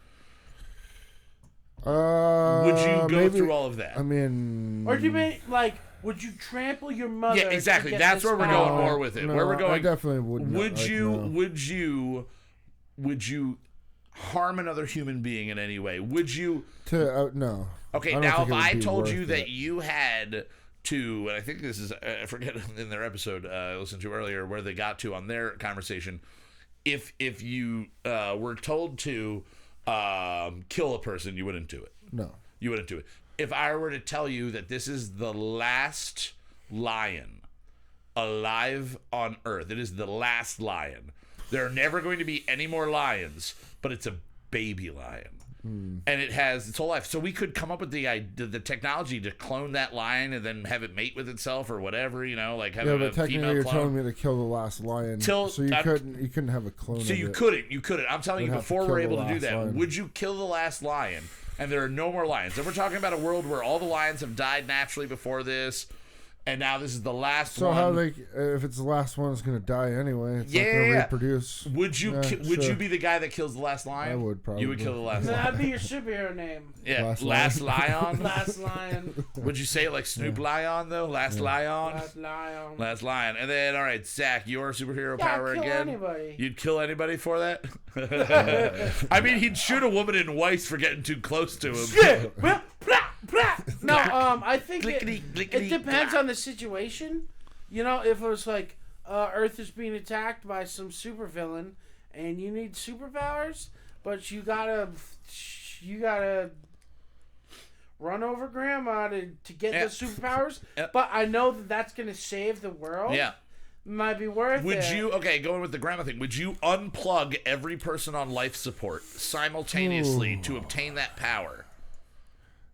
Would you go maybe, through all of that? I mean, Or do you mean like, would you trample your mother? Yeah, exactly. to get That's this where we're power? going more with it. no, Where we're going. I definitely wouldn't. Would like, you? no. Would you harm another human being in any way? Would you? No. Okay, I don't now think if it would I be told worth you that it. you had to, and I think this is, I forget in their episode I listened to earlier where they got to on their conversation, if you were told to kill a person, you wouldn't do it. No. You wouldn't do it. If I were to tell you that this is the last lion alive on Earth, it is the last lion. There are never going to be any more lions, but it's a baby lion. And it has its whole life. So we could come up with the technology to clone that lion and then have it mate with itself or whatever, like have but a technically female you're clone. telling me to kill the last lion. So you couldn't have a clone. So of you it. couldn't. I'm telling you, You'd have to before kill we're the able to do last that, lion. would you kill the last lion? And there are no more lions. And we're talking about a world where all the lions have died naturally before this, and now this is the last So one. how if it's the last one, it's going to die anyway. It's not going to reproduce. Would you would you be the guy that kills the last lion? I would probably. You would kill the last lion. That'd be your superhero name. Yeah, last lion. Last Lion. Would you say it like Snoop Lion though? Last lion. Last Lion. Last lion. And then, all right, Zach, your superhero Yeah, I'd power kill again. anybody. You'd kill anybody for that? I mean, he'd shoot a woman in Weiss for getting too close to him. Yeah. Well, blah, blah. No, I think Clickety, it clickety, depends clack. on the situation. If it was like Earth is being attacked by some supervillain and you need superpowers, but you gotta run over grandma to get Yeah. the superpowers. Yeah. But I know that's gonna save the world. Yeah. Might be worth it. Would you, going with the grandma thing, would you unplug every person on life support simultaneously to obtain that power?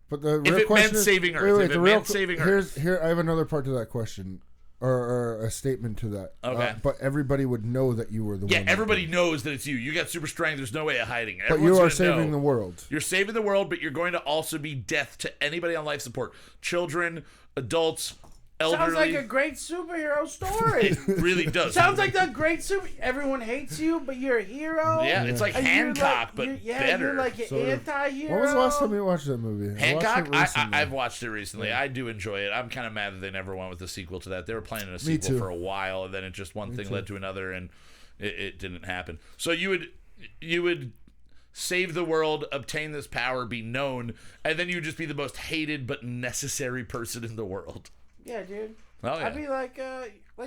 But the If real it question meant is, saving Earth, if the it real meant saving Earth. Here, I have another part to that question, or a statement to that. Okay. But everybody would know that you were the Yeah, one. everybody knows that it's you. You got super strength. There's no way of hiding it. But Everyone's you are gonna saving know. the world. You're saving the world, but you're going to also be death to anybody on life support. Children, adults, elderly. Sounds like a great superhero story. It really does. Sounds like the great super. Everyone hates you, but you're a hero. Yeah, it's like And you're Hancock, like- but you're- yeah, better. you're like an Sort of. anti-hero. When was the last time you watched that movie? Hancock, I watched it recently. I've watched it recently. I do enjoy it. I'm kind of mad that they never went with the sequel to that. They were planning a sequel too. for a while, and then it just one thing led to another, and it didn't happen. So you would save the world, obtain this power, be known, and then you'd just be the most hated but necessary person in the world. Yeah, dude. Oh yeah. I'd be like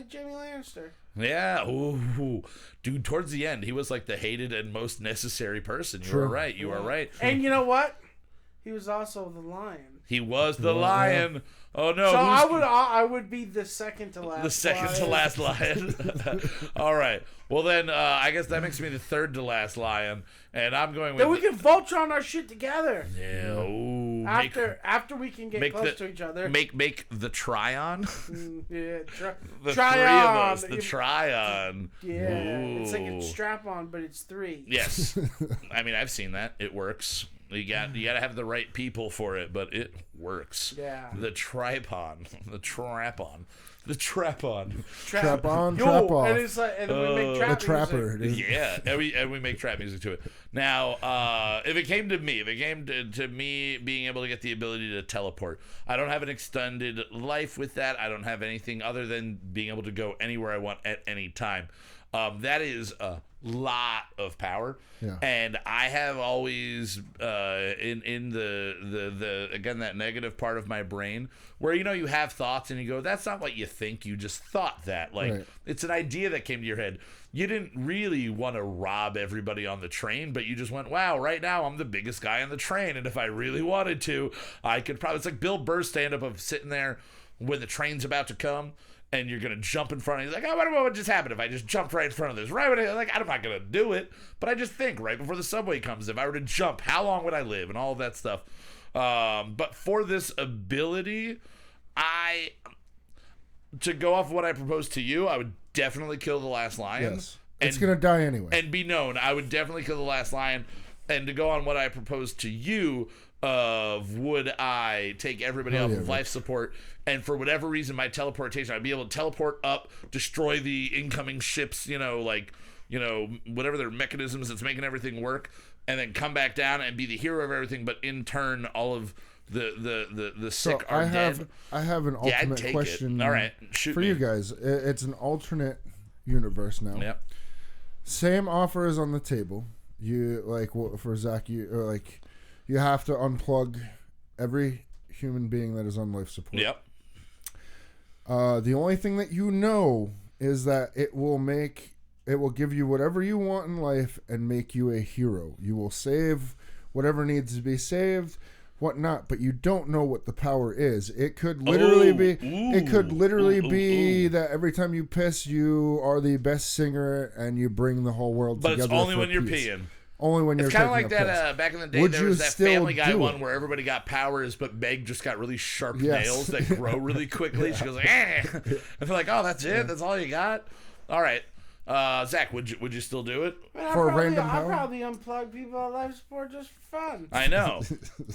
Jamie Lannister. Yeah, ooh, dude. Towards the end, he was like the hated and most necessary person. You True. are right. You are right. And you know what? He was also the lion. He was the lion. Oh no! So who's- I would be the second to last. the second to lion. last lion. All right. Well then, I guess that makes me the third to last lion, and I'm going with. Then we can Voltron our shit together. Yeah. Ooh, After we can get make close the- to each other. make the Tryon. Yeah, The try three on. of us. The Tryon. Yeah, it's like a Ooh. strap on, but it's three. Yes. I mean, I've seen that. It works. You got to have the right people for it, but it works. Yeah. The trapon. The trap-on. The trap-on. Trap on, Yo, trap off. and it's like, and then we make The trap trapper. music. Dude. Yeah, and we make trap music to it. Now, if it came to me being able to get the ability to teleport, I don't have an extended life with that. I don't have anything other than being able to go anywhere I want at any time. That is a lot of power. Yeah. And I have always in the again, that negative part of my brain where you have thoughts and you go, that's not what you think, you just thought that. Like Right. it's an idea that came to your head. You didn't really want to rob everybody on the train, but you just went, wow, right now I'm the biggest guy on the train, and if I really wanted to, I could probably. It's like Bill Burr's stand-up of sitting there when the train's about to come and you're going to jump in front of it. He's like, oh, what would just happen if I just jumped right in front of this? Right when I'm not going to do it, but I just think right before the subway comes, if I were to jump, how long would I live and all of that stuff. But for this ability, to go off of what I proposed to you, I would definitely kill the last lion. Yes. It's going to die anyway. And be known. I would definitely kill the last lion. And to go on what I proposed to you, would I take everybody off of life support, and for whatever reason, my teleportation, I'd be able to teleport up, destroy the incoming ships, whatever their mechanisms that's making everything work, and then come back down and be the hero of everything, but in turn, all of the sick are dead. I have an Yeah, I'd ultimate take question. it. All right, shoot for me. you guys. It's an alternate universe now. Yep. Same offer is on the table. You for Zach, you have to unplug every human being that is on life support. Yep. The only thing that you know is that it will make it will give you whatever you want in life and make you a hero. You will save whatever needs to be saved, whatnot, but you don't know what the power is. It could literally be that every time you piss, you are the best singer and you bring the whole world together. But it's only for when you're peace. peeing. Only when It's you're kind of taking like a that piss. back in the day. Would there you was that still Family Guy do one it? where everybody got powers, but Meg just got really sharp Yes. nails that grow really quickly. She goes like, eh. And they're like, oh, that's it? That's all you got? All right. Zach, would you still do it? For a random I'll power? probably unplug people on life support just for fun. I know.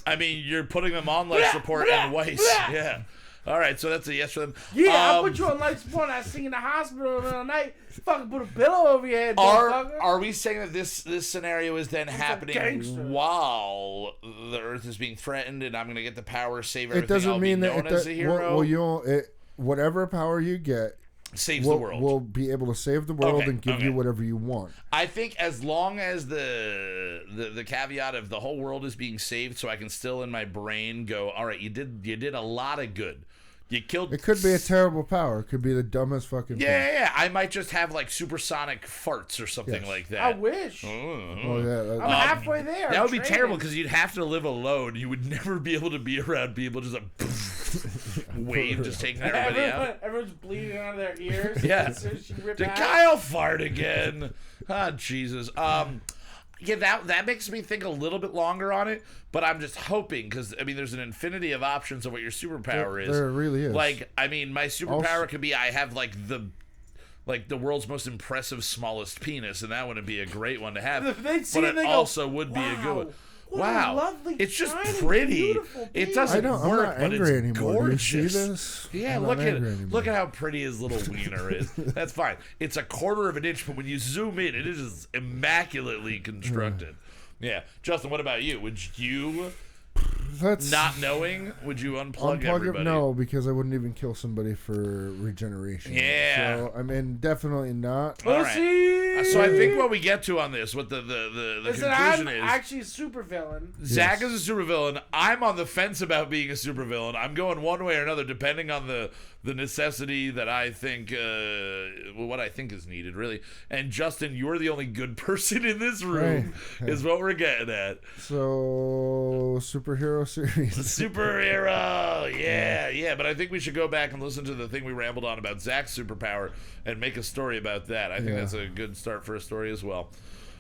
I mean, you're putting them on life support and Weiss. Yeah. All right, so that's a yes for them. Yeah, I'll put you on life support and I sing in the hospital in the middle of the night. Fucking put a pillow over your head, motherfucker. Are we saying that this scenario is then a happening gangster. while the Earth is being threatened and I'm going to get the power to save everything? It doesn't I'll mean be that known as a hero? whatever power you get saves the world. will be able to save the world Okay, and give you whatever you want. I think as long as the caveat of the whole world is being saved, so I can still in my brain go, all right, you did a lot of good. You killed. It could be a terrible power. It could be the dumbest fucking thing. Yeah. I might just have like supersonic farts or something Yes. like I that. wish. Oh yeah. I'm halfway there. That I'm would be training. terrible because you'd have to live alone. You would never be able to be around people just like wave, just taking everybody out. Everyone's bleeding out of their ears. Yeah. As soon as you rip Did out. Kyle fart again? Ah, Jesus. Yeah, that makes me think a little bit longer on it, but I'm just hoping because I mean, there's an infinity of options of what your superpower is. There really is. Like, I mean, my superpower could be I have like the world's most impressive smallest penis, and that wouldn't be a great one to have. They'd see But it it and they go, also would be a good one. What Wow, a lovely, it's just tiny, pretty. beautiful It penis. doesn't I'm work, not but angry it's anymore. gorgeous. Do you see this? Yeah, I'm not look angry anymore. look at how pretty his little wiener is. That's fine. It's a quarter of an inch, but when you zoom in, it is immaculately constructed. Yeah, Justin, what about you? Would you, That's not knowing, would you unplug everybody? it. No, because I wouldn't even kill somebody for regeneration. Yeah. So I mean, definitely not. All right. Pussy! So I think what we get to on this, what the Listen, conclusion I'm is, actually a supervillain. Zach is a supervillain. I'm on the fence about being a supervillain. I'm going one way or another, depending on the necessity that I think, what I think is needed, really. And Justin, you're the only good person in this room, Hey. is what we're getting at. So superhero series. Superhero, yeah. But I think we should go back and listen to the thing we rambled on about Zach's superpower and make a story about that. I think Yeah. that's a good start for a story as well.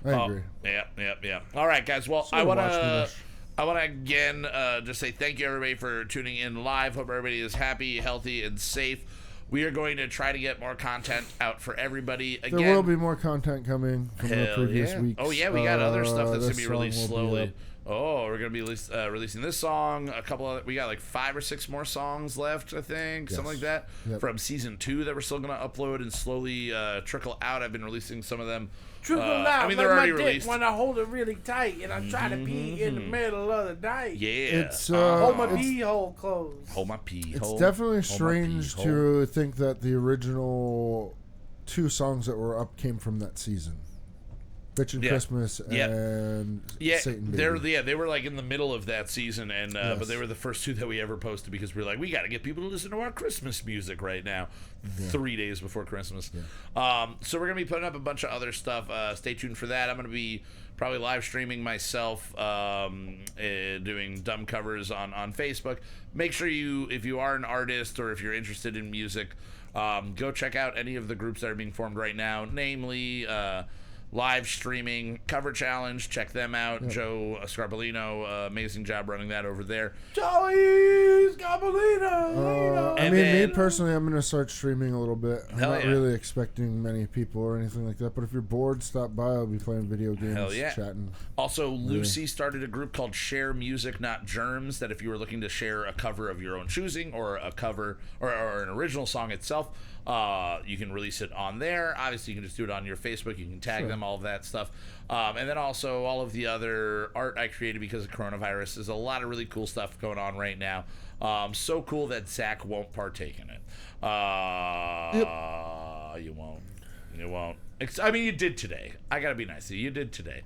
I agree. Yeah. All right, guys. Well, So I want watch me to. this. I want to again just say thank you everybody for tuning in live. Hope everybody is happy, healthy, and safe. We are going to try to get more content out for everybody. Again, There will be more content coming from the hell previous yeah. weeks. Oh yeah, we got other stuff that's gonna this be released song will be slowly. up. Oh, we're gonna be releasing this song. A couple of we got like 5 or 6 more songs left, I think, something like that, Yep. from season 2 that we're still gonna upload and slowly trickle out. I've been releasing some of them. Trickle out I mean, like they're my already dick released. when I hold it really tight and I'm trying to pee in the middle of the night. Yeah, It's, Hold my it's- pee hole closed. hold my pee. It's hole. definitely Hold my pee strange hole. to think that the original 2 songs that were up came from that season. Bitchin' Yeah. Christmas Yeah. and Yeah, Satan Baby. they were like in the middle of that season, and Yes. but they were the first 2 that we ever posted because we were like, we got to get people to listen to our Christmas music right now, 3 days before Christmas. So we're gonna be putting up a bunch of other stuff. Stay tuned for that. I'm gonna be probably live streaming myself, doing dumb covers on Facebook. Make sure if you are an artist or if you're interested in music, go check out any of the groups that are being formed right now, namely. Live streaming cover challenge, check them out. Joe Scarpolino, amazing job running that over there. Joey Scarpolino. I And mean, then- me personally, I'm going to start streaming a little bit. I'm Hell not yeah. really expecting many people or anything like that, but if you're bored, stop by. I'll be playing video games, Hell yeah. chatting. Also, Lucy started a group called Share Music Not Germs, that if you were looking to share a cover of your own choosing or a cover or an original song itself, you can release it on there. Obviously, you can just do it on your Facebook. You can tag them, all of that stuff. And then also all of the other art I created because of coronavirus. There's a lot of really cool stuff going on right now. So cool that Zach won't partake in it. You won't. You won't. I mean, you did today. I got to be nice to you. You did today.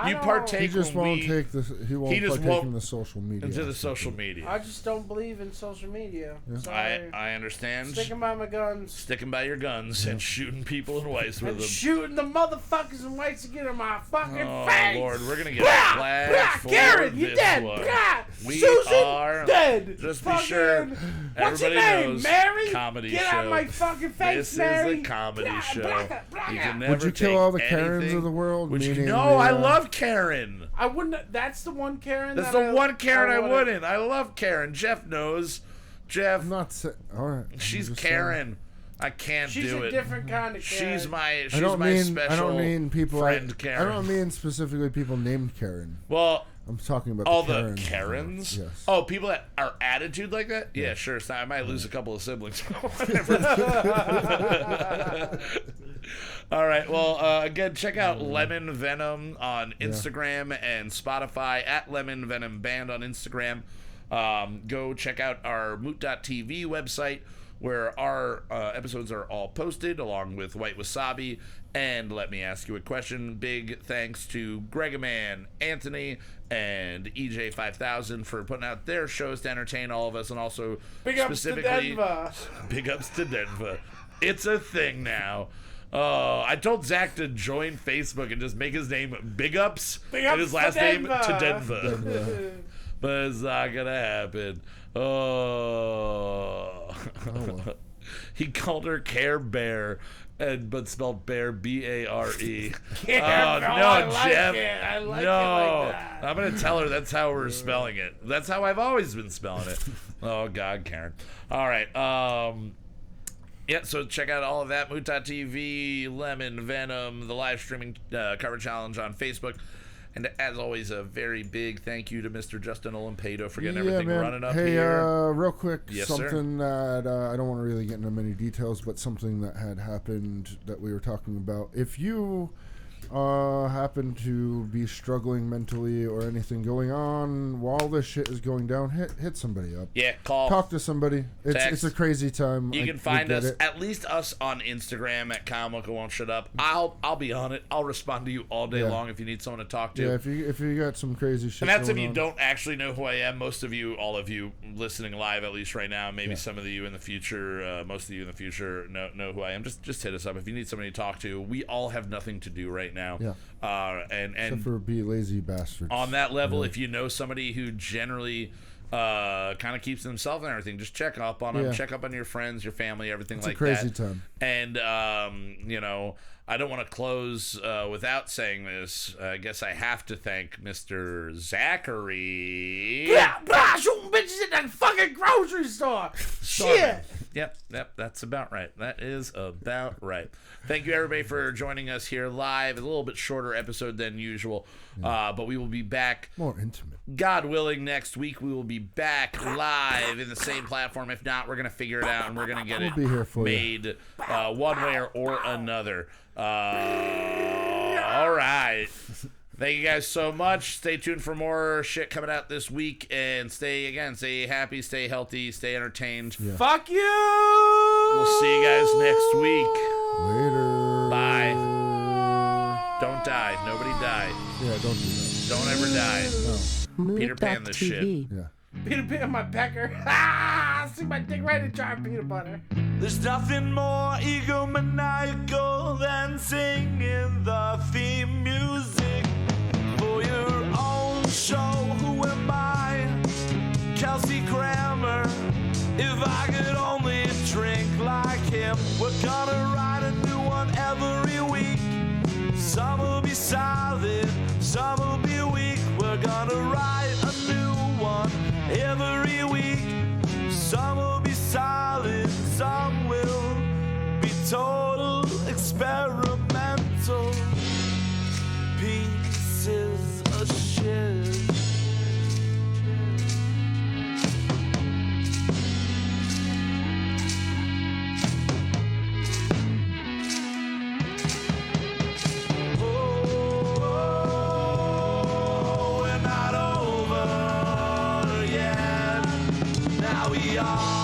You partake. He just won't take the. He won't partake in the social media. Into the social media. I just don't believe in social media. Yeah. I understand. Sticking by my guns. Sticking by your guns and shooting people in whites with them. Shooting the motherfuckers in whites to get in my fucking face. Oh Lord, we're gonna get flagged for Karen, this you dead. one. We Susan, are dead. Just be sure. What's your Everybody name, knows Mary? comedy Get show. out of my fucking face, Mary. This is a comedy show. You can never Would you kill take all the anything. Karens of the world? Would you? Meaning No, I love Karen. I wouldn't. That's the one Karen. That's the one Karen I wouldn't. I love Karen. Jeff knows. Jeff. I'm not all right. She's Karen. I can't do it. She's a different kind of Karen. She's my I don't mean people. friend Karen. I don't mean specifically people named Karen. Well, I'm talking about all the the Karens. Yes. Oh, people that are attitude like that. Yeah, sure. So I might lose a couple of siblings. Whatever. All right. Well, again, check out Lemon Venom on Instagram and Spotify at Lemon Venom Band on Instagram. Go check out our moot.tv website where our episodes are all posted along with White Wasabi. And let me ask you a question. Big thanks to Gregaman, Anthony, and EJ5000 for putting out their shows to entertain all of us, and also big ups to Denver. Big ups to Denver. It's a thing now. I told Zach to join Facebook and just make his name Big Ups and his last name to Denver. But it's not gonna happen. Oh. He called her Care Bear, but spelled bear Bare. Oh no, Jeff! I like it no, like that. I'm gonna tell her that's how we're spelling it. That's how I've always been spelling it. Oh God, Karen. All right. Yeah, so check out all of that. Moot.tv, Lemon Venom, the live streaming cover challenge on Facebook. And as always, a very big thank you to Mr. Justin Olimpedo for getting everything running up here. Real quick, Yes, something that I don't want to really get into many details, but something that had happened that we were talking about. If you happen to be struggling mentally or anything going on while this shit is going down, hit somebody up. Yeah, call. Talk to somebody. It's a crazy time. You can find us, at least us, on Instagram at Kyle Won't Shut Up. I'll be on it. I'll respond to you all day long if you need someone to talk to. Yeah, if you got some crazy shit. And that's if you on. don't actually know who I am. Most of you, all of you listening live, at least right now, maybe some of you in the future, most of you in the future know who I am. Just hit us up if you need somebody to talk to. We all have nothing to do right now. Yeah. And except for be lazy bastards. On that level, if you know somebody who generally kind of keeps themselves and everything, just check up on them. Check up on your friends, your family, everything like that. It's a crazy time. And I don't want to close without saying this. I guess I have to thank Mr. Zachary. Shooting bitches at that fucking grocery store. Shit. Yep, that's about right. That is about right. Thank you, everybody, for joining us here live. A little bit shorter episode than usual, but we will be back. More intimate. God willing, next week we will be back live in the same platform. If not, we're going to figure it out, and we're going to get it be here for made one way or another. All right. Thank you guys so much. Stay tuned for more shit coming out this week. And stay happy, stay healthy, stay entertained. Yeah. Fuck you! We'll see you guys next week. Later. Bye. Don't die. Nobody die. Yeah, don't do that. Don't ever die. No. Peter Pan this shit. Yeah. Peter Pan, my pecker. Stick my dick right in a jar of peanut butter. There's nothing more egomaniacal than singing the theme music for your own show. Who am I? Kelsey Grammer. If I could only drink like him, we're gonna write a new one every week. Some will be solid, some will be weak. We're gonna write a new one every week. Some will be solid, some will be total experimental pieces of shit. We're not over yet. Now we are.